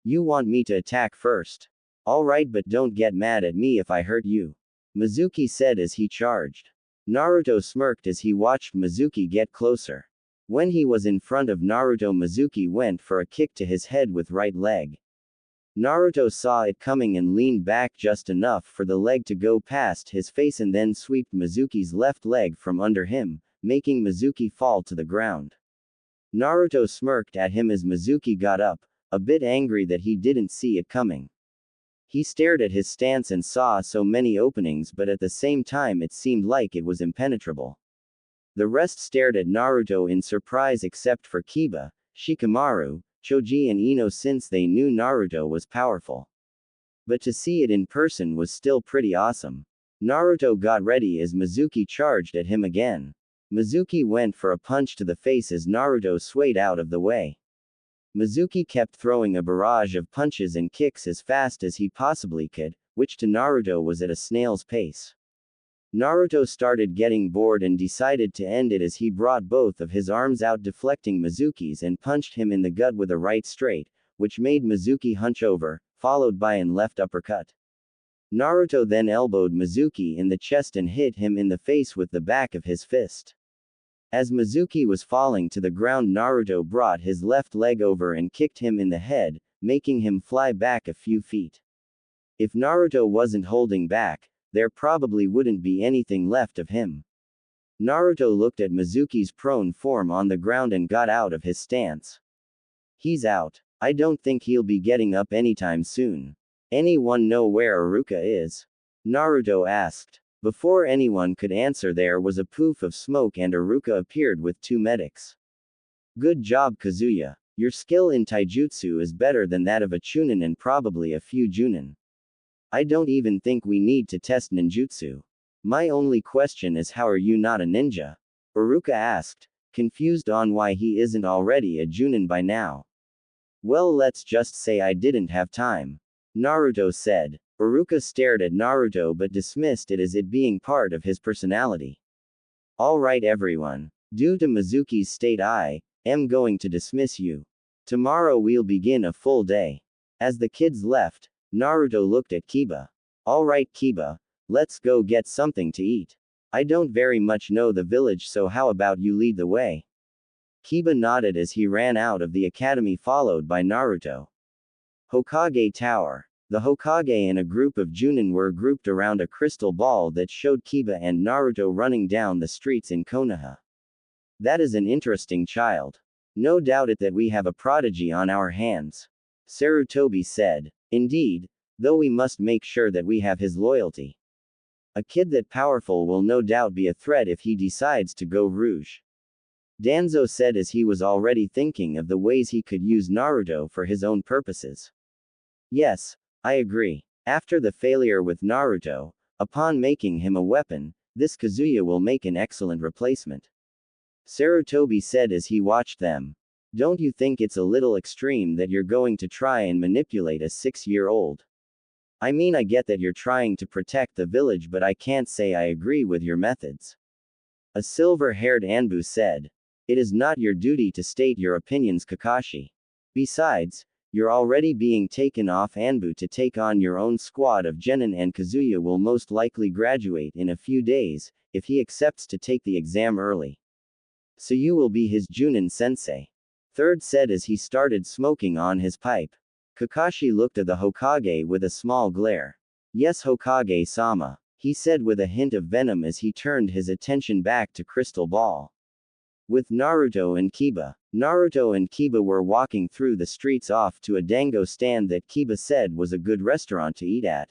Speaker 1: You want me to attack first? Alright, but don't get mad at me if I hurt you. Mizuki said as he charged. Naruto smirked as he watched Mizuki get closer. When he was in front of Naruto, Mizuki went for a kick to his head with right leg. Naruto saw it coming and leaned back just enough for the leg to go past his face and then swept Mizuki's left leg from under him, making Mizuki fall to the ground. Naruto smirked at him as Mizuki got up, a bit angry that he didn't see it coming. He stared at his stance and saw so many openings, but at the same time it seemed like it was impenetrable. The rest stared at Naruto in surprise except for Kiba, Shikamaru, Choji and Ino, since they knew Naruto was powerful. But to see it in person was still pretty awesome. Naruto got ready as Mizuki charged at him again. Mizuki went for a punch to the face as Naruto swayed out of the way. Mizuki kept throwing a barrage of punches and kicks as fast as he possibly could, which to Naruto was at a snail's pace. Naruto started getting bored and decided to end it as he brought both of his arms out, deflecting Mizuki's, and punched him in the gut with a right straight, which made Mizuki hunch over, followed by an left uppercut. Naruto then elbowed Mizuki in the chest and hit him in the face with the back of his fist. As Mizuki was falling to the ground, Naruto brought his left leg over and kicked him in the head, making him fly back a few feet. If Naruto wasn't holding back, there probably wouldn't be anything left of him. Naruto looked at Mizuki's prone form on the ground and got out of his stance. He's out. I don't think he'll be getting up anytime soon. Anyone know where Iruka is? Naruto asked. Before anyone could answer, there was a poof of smoke and Iruka appeared with two medics. Good job, Kazuya. Your skill in taijutsu is better than that of a chunin and probably a few junin. I don't even think we need to test ninjutsu. My only question is, how are you not a ninja? Iruka asked, confused on why he isn't already a junin by now. Well, let's just say I didn't have time. Naruto said. Iruka stared at Naruto but dismissed it as it being part of his personality. Alright everyone. Due to Mizuki's state, I am going to dismiss you. Tomorrow we'll begin a full day. As the kids left, Naruto looked at Kiba. Alright Kiba, let's go get something to eat. I don't very much know the village, so how about you lead the way? Kiba nodded as he ran out of the academy followed by Naruto. Hokage Tower. The Hokage and a group of Junin were grouped around a crystal ball that showed Kiba and Naruto running down the streets in Konoha. That is an interesting child. No doubt it that we have a prodigy on our hands. Sarutobi said. Indeed, though we must make sure that we have his loyalty. A kid that powerful will no doubt be a threat if he decides to go rouge. Danzo said as he was already thinking of the ways he could use Naruto for his own purposes. Yes, I agree. After the failure with Naruto, upon making him a weapon, this Kazuya will make an excellent replacement. Sarutobi said as he watched them. Don't you think it's a little extreme that you're going to try and manipulate a 6-year-old? I mean, I get that you're trying to protect the village, but I can't say I agree with your methods. A silver-haired Anbu said. It is not your duty to state your opinions, Kakashi. Besides, you're already being taken off Anbu to take on your own squad of genin, and Kazuya will most likely graduate in a few days, if he accepts to take the exam early. So you will be his Junin sensei. Third said as he started smoking on his pipe. Kakashi looked at the Hokage with a small glare. Yes, Hokage-sama, he said with a hint of venom as he turned his attention back to Crystal Ball. With Naruto and Kiba. Naruto and Kiba were walking through the streets off to a dango stand that Kiba said was a good restaurant to eat at.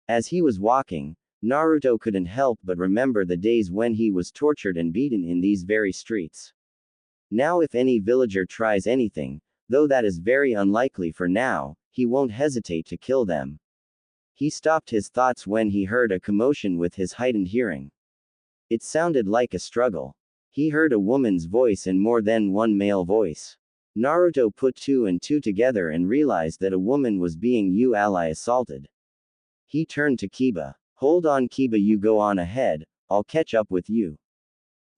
Speaker 1: As he was walking, Naruto couldn't help but remember the days when he was tortured and beaten in these very streets. Now if any villager tries anything, though that is very unlikely for now, he won't hesitate to kill them. He stopped his thoughts when he heard a commotion with his heightened hearing. It sounded like a struggle. He heard a woman's voice and more than one male voice. Naruto put two and two together and realized that a woman was being ally assaulted. He turned to Kiba. Hold on Kiba, you go on ahead, I'll catch up with you.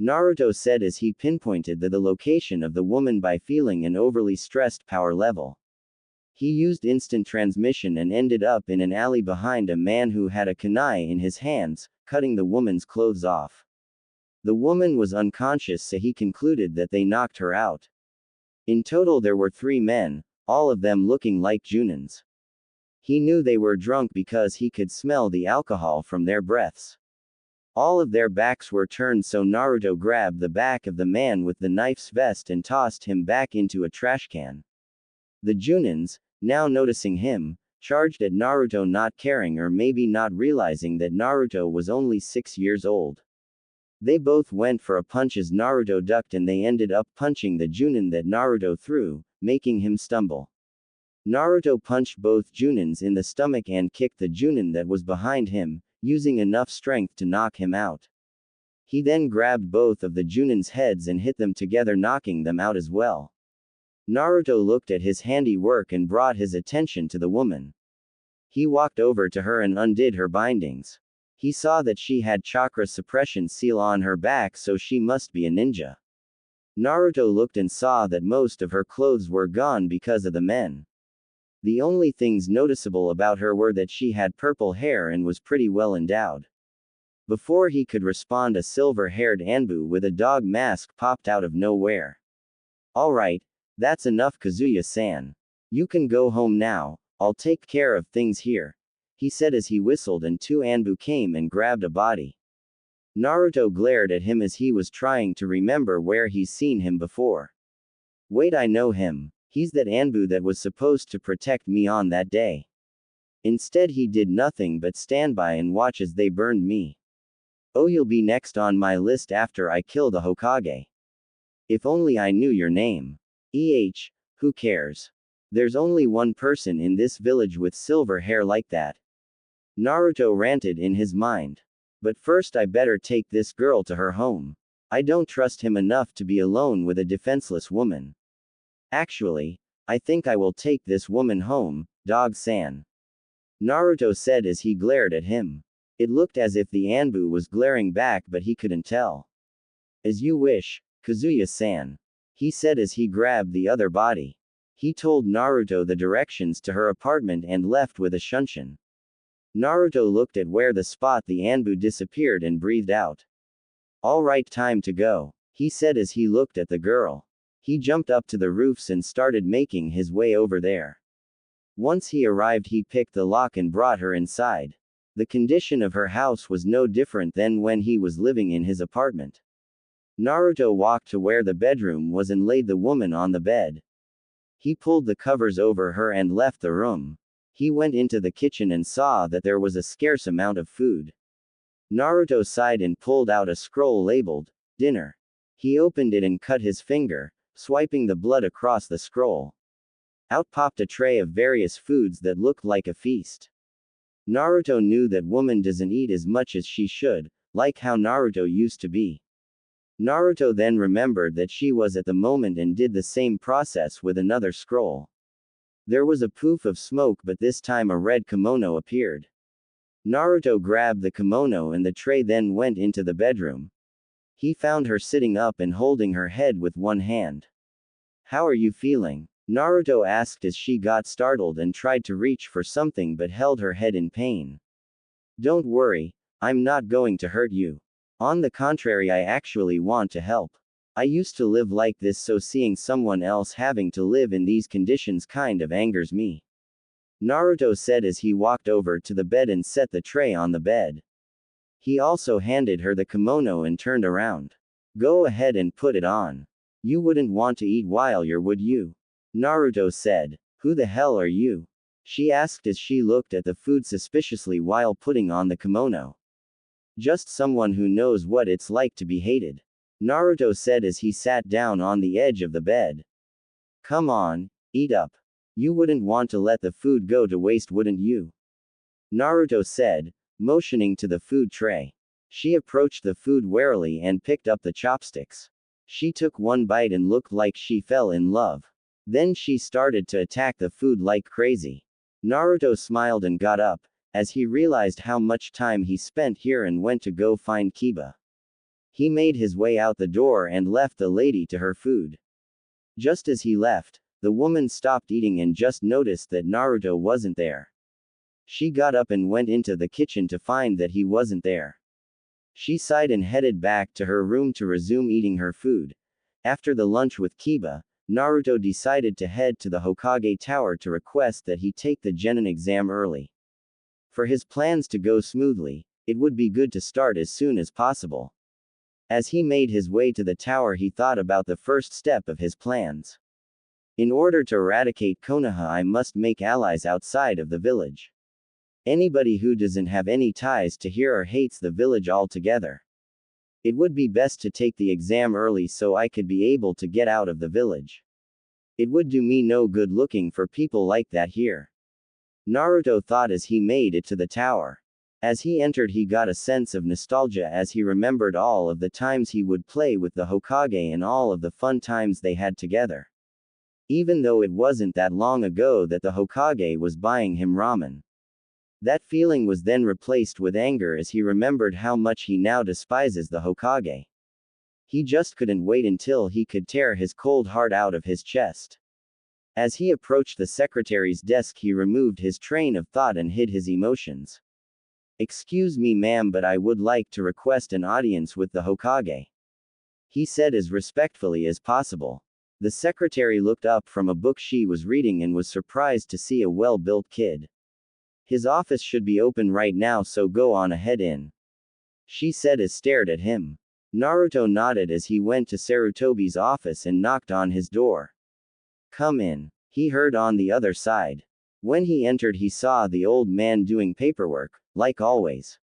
Speaker 1: Naruto said as he pinpointed the location of the woman by feeling an overly stressed power level. He used instant transmission and ended up in an alley behind a man who had a kunai in his hands, cutting the woman's clothes off. The woman was unconscious, so he concluded that they knocked her out. In total there were 3 men, all of them looking like Junins. He knew they were drunk because he could smell the alcohol from their breaths. All of their backs were turned, so Naruto grabbed the back of the man with the knife's vest and tossed him back into a trash can. The Junins, now noticing him, charged at Naruto, not caring or maybe not realizing that Naruto was only 6 years old. They both went for a punch as Naruto ducked and they ended up punching the Junin that Naruto threw, making him stumble. Naruto punched both Junins in the stomach and kicked the Junin that was behind him, using enough strength to knock him out. He then grabbed both of the Junin's heads and hit them together, knocking them out as well. Naruto looked at his handiwork and brought his attention to the woman. He walked over to her and undid her bindings. He saw that she had chakra suppression seal on her back, so she must be a ninja. Naruto looked and saw that most of her clothes were gone because of the men. The only things noticeable about her were that she had purple hair and was pretty well endowed. Before he could respond, a silver-haired Anbu with a dog mask popped out of nowhere. Alright, that's enough, Kazuya-san. You can go home now, I'll take care of things here. he said as he whistled, and two Anbu came and grabbed a body. Naruto glared at him as he was trying to remember where he's seen him before. Wait, I know him. He's that Anbu that was supposed to protect me on that day. Instead he did nothing but stand by and watch as they burned me. Oh, you'll be next on my list after I kill the Hokage. If only I knew your name. Who cares? There's only one person in this village with silver hair like that. Naruto ranted in his mind. But first I better take this girl to her home. I don't trust him enough to be alone with a defenseless woman. Actually, I think I will take this woman home, dog-san. Naruto said as he glared at him. It looked as if the Anbu was glaring back, but he couldn't tell. As you wish, Kazuya-san. He said as he grabbed the other body. He told Naruto the directions to her apartment and left with a shunshin. Naruto looked at where the spot the Anbu disappeared and breathed out. All right, time to go, he said as he looked at the girl. He jumped up to the roofs and started making his way over there. Once he arrived, he picked the lock and brought her inside. The condition of her house was no different than when he was living in his apartment. Naruto walked to where the bedroom was and laid the woman on the bed. He pulled the covers over her and left the room. He went into the kitchen and saw that there was a scarce amount of food. Naruto sighed and pulled out a scroll labeled, dinner. He opened it and cut his finger, swiping the blood across the scroll. Out popped a tray of various foods that looked like a feast. Naruto knew that woman doesn't eat as much as she should, like how Naruto used to be. Naruto then remembered that she was at the moment and did the same process with another scroll. There was a poof of smoke, but this time a red kimono appeared. Naruto grabbed the kimono and the tray, then went into the bedroom. He found her sitting up and holding her head with one hand. How are you feeling? Naruto asked as she got startled and tried to reach for something but held her head in pain. Don't worry, I'm not going to hurt you. On the contrary, I actually want to help. I used to live like this, so seeing someone else having to live in these conditions kind of angers me. Naruto said as he walked over to the bed and set the tray on the bed. He also handed her the kimono and turned around. Go ahead and put it on. You wouldn't want to eat while you're, would you? Naruto said. Who the hell are you? She asked as she looked at the food suspiciously while putting on the kimono. Just someone who knows what it's like to be hated. Naruto said as he sat down on the edge of the bed. Come on, eat up. You wouldn't want to let the food go to waste, wouldn't you? Naruto said, motioning to the food tray. She approached the food warily and picked up the chopsticks. She took one bite and looked like she fell in love. Then she started to attack the food like crazy. Naruto smiled and got up, as he realized how much time he spent here, and went to go find Kiba. He made his way out the door and left the lady to her food. Just as he left, the woman stopped eating and just noticed that Naruto wasn't there. She got up and went into the kitchen to find that he wasn't there. She sighed and headed back to her room to resume eating her food. After the lunch with Kiba, Naruto decided to head to the Hokage Tower to request that he take the genin exam early. For his plans to go smoothly, it would be good to start as soon as possible. As he made his way to the tower, he thought about the first step of his plans. In order to eradicate Konoha, I must make allies outside of the village. Anybody who doesn't have any ties to here or hates the village altogether. It would be best to take the exam early so I could be able to get out of the village. It would do me no good looking for people like that here. Naruto thought as he made it to the tower. As he entered, he got a sense of nostalgia as he remembered all of the times he would play with the Hokage and all of the fun times they had together. Even though it wasn't that long ago that the Hokage was buying him ramen. That feeling was then replaced with anger as he remembered how much he now despises the Hokage. He just couldn't wait until he could tear his cold heart out of his chest. As he approached the secretary's desk, he removed his train of thought and hid his emotions. Excuse me, ma'am, but I would like to request an audience with the Hokage. He said as respectfully as possible. The secretary looked up from a book she was reading and was surprised to see a well-built kid. His office should be open right now, so go on ahead in. She said as stared at him. Naruto nodded as he went to Sarutobi's office and knocked on his door. Come in, he heard on the other side. When he entered, he saw the old man doing paperwork, like always.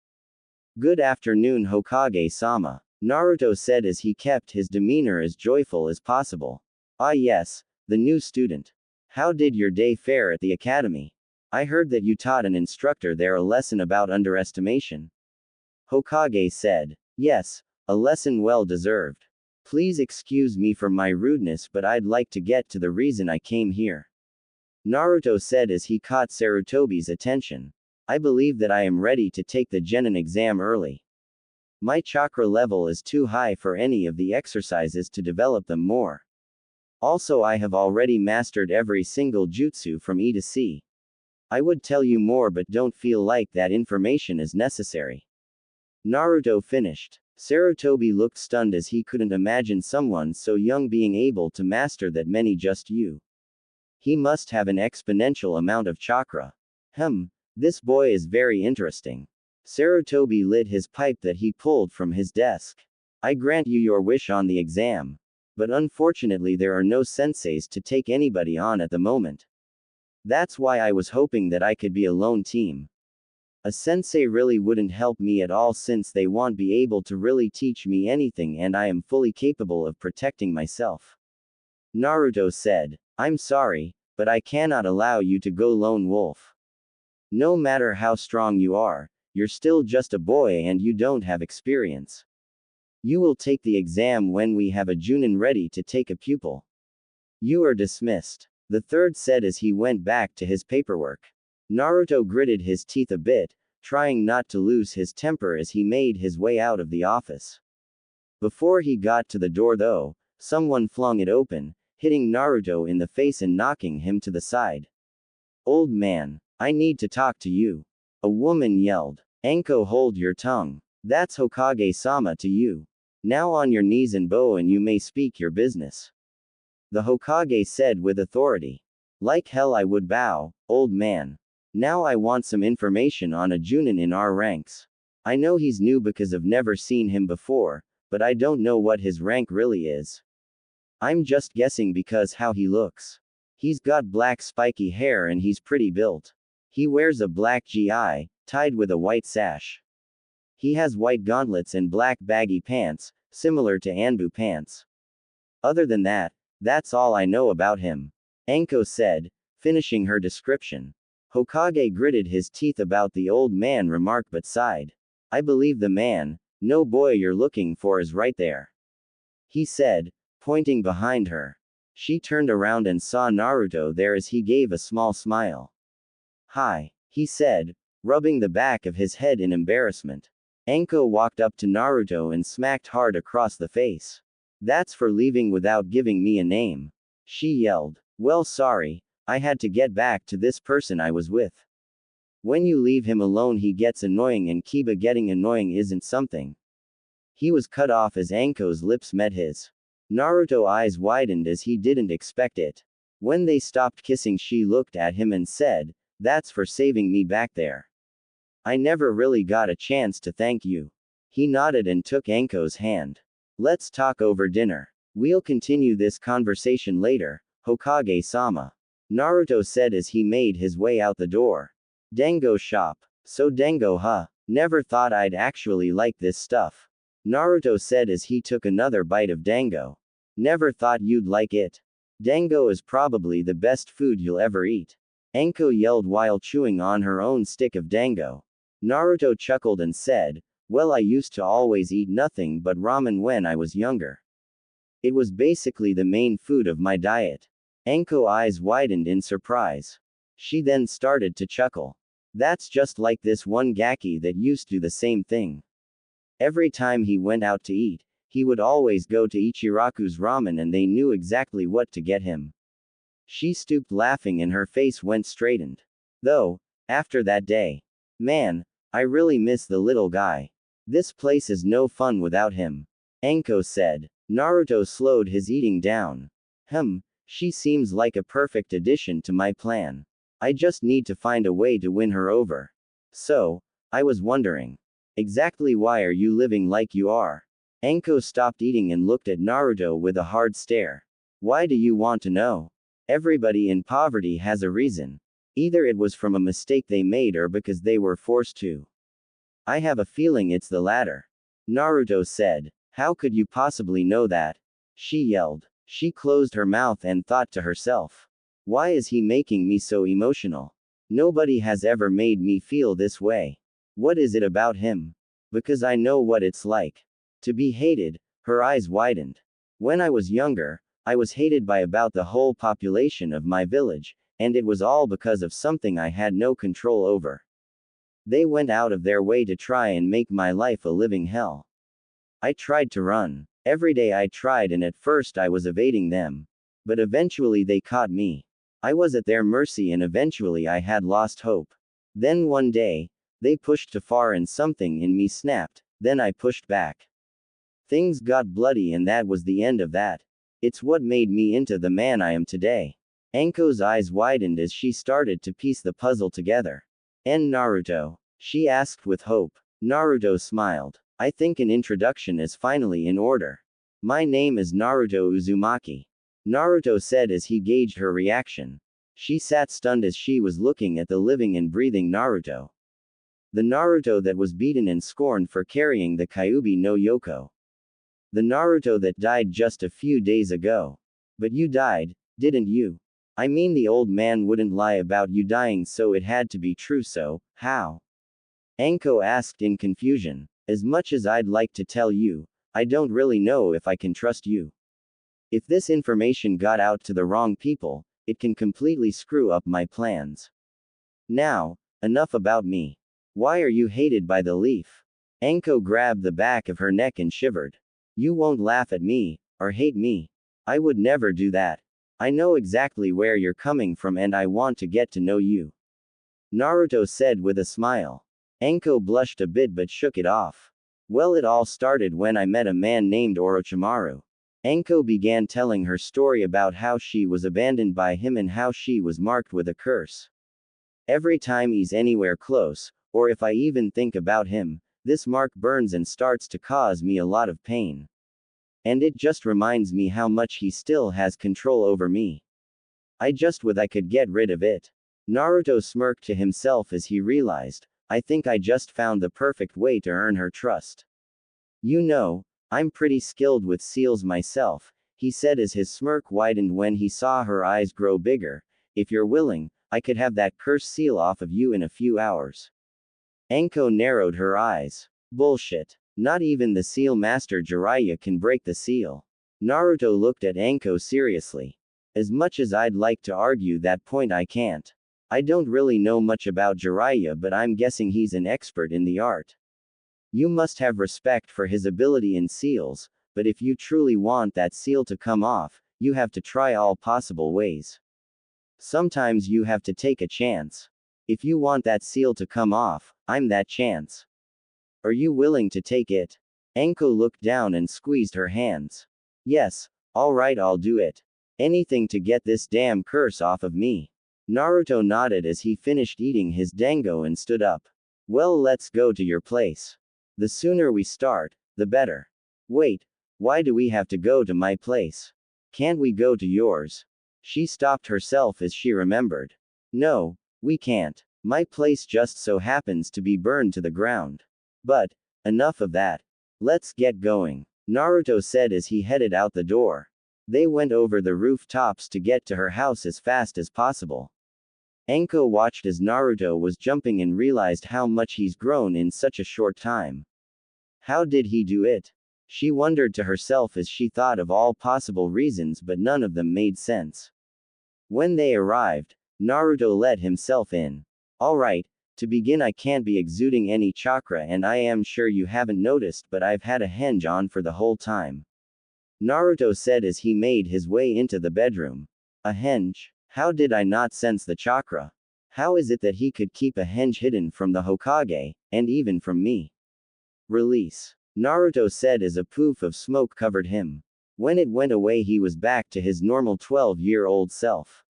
Speaker 1: Good afternoon, Hokage-sama, Naruto said as he kept his demeanor as joyful as possible. Ah yes, the new student. How did your day fare at the academy? I heard that you taught an instructor there a lesson about underestimation. Hokage said. Yes, a lesson well deserved. Please excuse me for my rudeness, but I'd like to get to the reason I came here. Naruto said as he caught Sarutobi's attention. I believe that I am ready to take the Genin exam early. My chakra level is too high for any of the exercises to develop them more. Also, I have already mastered every single jutsu from E to C. I would tell you more, but don't feel like that information is necessary. Naruto finished. Sarutobi looked stunned as he couldn't imagine someone so young being able to master that many just you. He must have an exponential amount of chakra. This boy is very interesting. Sarutobi lit his pipe that he pulled from his desk. I grant you your wish on the exam. But unfortunately there are no senseis to take anybody on at the moment. That's why I was hoping that I could be a lone team. A sensei really wouldn't help me at all since they won't be able to really teach me anything and I am fully capable of protecting myself. Naruto said. I'm sorry, but I cannot allow you to go lone wolf. No matter how strong you are, you're still just a boy and you don't have experience. You will take the exam when we have a Junin ready to take a pupil. You are dismissed. The third said as he went back to his paperwork. Naruto gritted his teeth a bit, trying not to lose his temper as he made his way out of the office. Before he got to the door though, someone flung it open, hitting Naruto in the face and knocking him to the side. Old man, I need to talk to you. A woman yelled. Anko, hold your tongue. That's Hokage-sama to you. Now on your knees and bow and you may speak your business. The Hokage said with authority. Like hell I would bow, old man. Now I want some information on a Junin in our ranks. I know he's new because I've never seen him before, but I don't know what his rank really is. I'm just guessing because how he looks. He's got black spiky hair and he's pretty built. He wears a black gi, tied with a white sash. He has white gauntlets and black baggy pants, similar to Anbu pants. Other than that, that's all I know about him. Anko said, finishing her description. Hokage gritted his teeth about the old man remark but sighed. I believe the man, no boy you're looking for is right there. He said, pointing behind her. She turned around and saw Naruto there as he gave a small smile. Hi, he said, rubbing the back of his head in embarrassment. Anko walked up to Naruto and smacked hard across the face. That's for leaving without giving me a name. She yelled. Well, sorry, I had to get back to this person I was with. When you leave him alone he gets annoying and Kiba getting annoying isn't something. He was cut off as Anko's lips met his. Naruto's eyes widened as he didn't expect it. When they stopped kissing she looked at him and said, that's for saving me back there. I never really got a chance to thank you. He nodded and took Anko's hand. Let's talk over dinner. We'll continue this conversation later, Hokage-sama. Naruto said as he made his way out the door. Dango shop. So dango huh? Never thought I'd actually like this stuff. Naruto said as he took another bite of dango. Never thought you'd like it. Dango is probably the best food you'll ever eat. Anko yelled while chewing on her own stick of dango. Naruto chuckled and said, well, I used to always eat nothing but ramen when I was younger. It was basically the main food of my diet. Anko's eyes widened in surprise. She then started to chuckle. That's just like this one gaki that used to do the same thing. Every time he went out to eat, he would always go to Ichiraku's ramen and they knew exactly what to get him. She stooped laughing and her face went straightened. Though, after that day. Man, I really miss the little guy. This place is no fun without him. Anko said. Naruto slowed his eating down. She seems like a perfect addition to my plan. I just need to find a way to win her over. So, I was wondering. Exactly why are you living like you are? Anko stopped eating and looked at Naruto with a hard stare. Why do you want to know? Everybody in poverty has a reason. Either it was from a mistake they made or because they were forced to. I have a feeling it's the latter. Naruto said. How could you possibly know that? She yelled. She closed her mouth and thought to herself. Why is he making me so emotional? Nobody has ever made me feel this way. What is it about him? Because I know what it's like. To be hated, her eyes widened. When I was younger, I was hated by about the whole population of my village, and it was all because of something I had no control over. They went out of their way to try and make my life a living hell. I tried to run. Every day I tried, and at first I was evading them. But eventually they caught me. I was at their mercy, and eventually I had lost hope. Then one day, they pushed too far and something in me snapped, then I pushed back. Things got bloody, and that was the end of that. It's what made me into the man I am today. Anko's eyes widened as she started to piece the puzzle together. And Naruto? She asked with hope. Naruto smiled. I think an introduction is finally in order. My name is Naruto Uzumaki. Naruto said as he gauged her reaction. She sat stunned as she was looking at the living and breathing Naruto. The Naruto that was beaten and scorned for carrying the Kyuubi no Yoko. The Naruto that died just a few days ago. But you died, didn't you? I mean, the old man wouldn't lie about you dying, so it had to be true, so, how? Anko asked in confusion. As much as I'd like to tell you, I don't really know if I can trust you. If this information got out to the wrong people, it can completely screw up my plans. Now, enough about me. Why are you hated by the leaf? Anko grabbed the back of her neck and shivered. You won't laugh at me, or hate me. I would never do that. I know exactly where you're coming from, and I want to get to know you. Naruto said with a smile. Anko blushed a bit but shook it off. Well, it all started when I met a man named Orochimaru. Anko began telling her story about how she was abandoned by him and how she was marked with a curse. Every time he's anywhere close, or if I even think about him, this mark burns and starts to cause me a lot of pain. And it just reminds me how much he still has control over me. I could get rid of it. Naruto smirked to himself as he realized, I think I just found the perfect way to earn her trust. You know, I'm pretty skilled with seals myself, he said as his smirk widened when he saw her eyes grow bigger. If you're willing, I could have that cursed seal off of you in a few hours. Anko narrowed her eyes. Bullshit. Not even the seal master Jiraiya can break the seal. Naruto looked at Anko seriously. As much as I'd like to argue that point, I can't. I don't really know much about Jiraiya, but I'm guessing he's an expert in the art. You must have respect for his ability in seals, but if you truly want that seal to come off, you have to try all possible ways. Sometimes you have to take a chance. If you want that seal to come off, I'm that chance. Are you willing to take it? Anko looked down and squeezed her hands. Yes, alright, I'll do it. Anything to get this damn curse off of me. Naruto nodded as he finished eating his dango and stood up. Well, let's go to your place. The sooner we start, the better. Wait, why do we have to go to my place? Can't we go to yours? She stopped herself as she remembered. No, we can't. My place just so happens to be burned to the ground. But, enough of that. Let's get going, Naruto said as he headed out the door. They went over the rooftops to get to her house as fast as possible. Anko watched as Naruto was jumping and realized how much he's grown in such a short time. How did he do it? She wondered to herself as she thought of all possible reasons, but none of them made sense. When they arrived, Naruto let himself in. Alright, to begin, I can't be exuding any chakra, and I am sure you haven't noticed, but I've had a henge on for the whole time. Naruto said as he made his way into the bedroom. A henge? How did I not sense the chakra? How is it that he could keep a henge hidden from the Hokage, and even from me? Release, Naruto said as a poof of smoke covered him. When it went away, he was back to his normal 12-year-old self.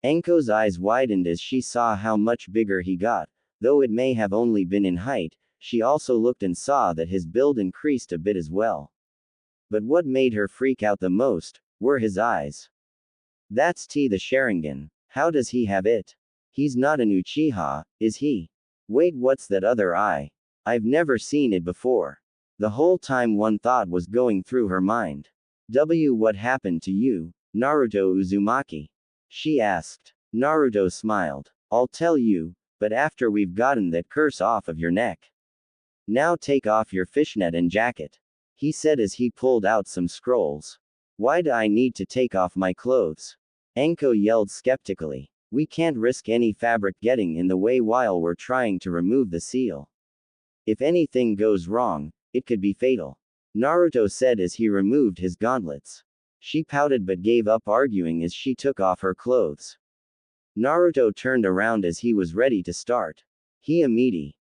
Speaker 1: Anko's eyes widened as she saw how much bigger he got. Though it may have only been in height, she also looked and saw that his build increased a bit as well. But what made her freak out the most were his eyes. That's T the Sharingan. How does he have it? He's not an Uchiha, is he? Wait, what's that other eye? I've never seen it before. The whole time one thought was going through her mind. What happened to you, Naruto Uzumaki? She asked. Naruto smiled. I'll tell you, but after we've gotten that curse off of your neck. Now take off your fishnet and jacket, he said as he pulled out some scrolls. Why do I need to take off my clothes? Anko yelled skeptically. We can't risk any fabric getting in the way while we're trying to remove the seal. If anything goes wrong, it could be fatal, Naruto said as he removed his gauntlets. She pouted but gave up arguing as she took off her clothes. Naruto turned around as he was ready to start. He immediately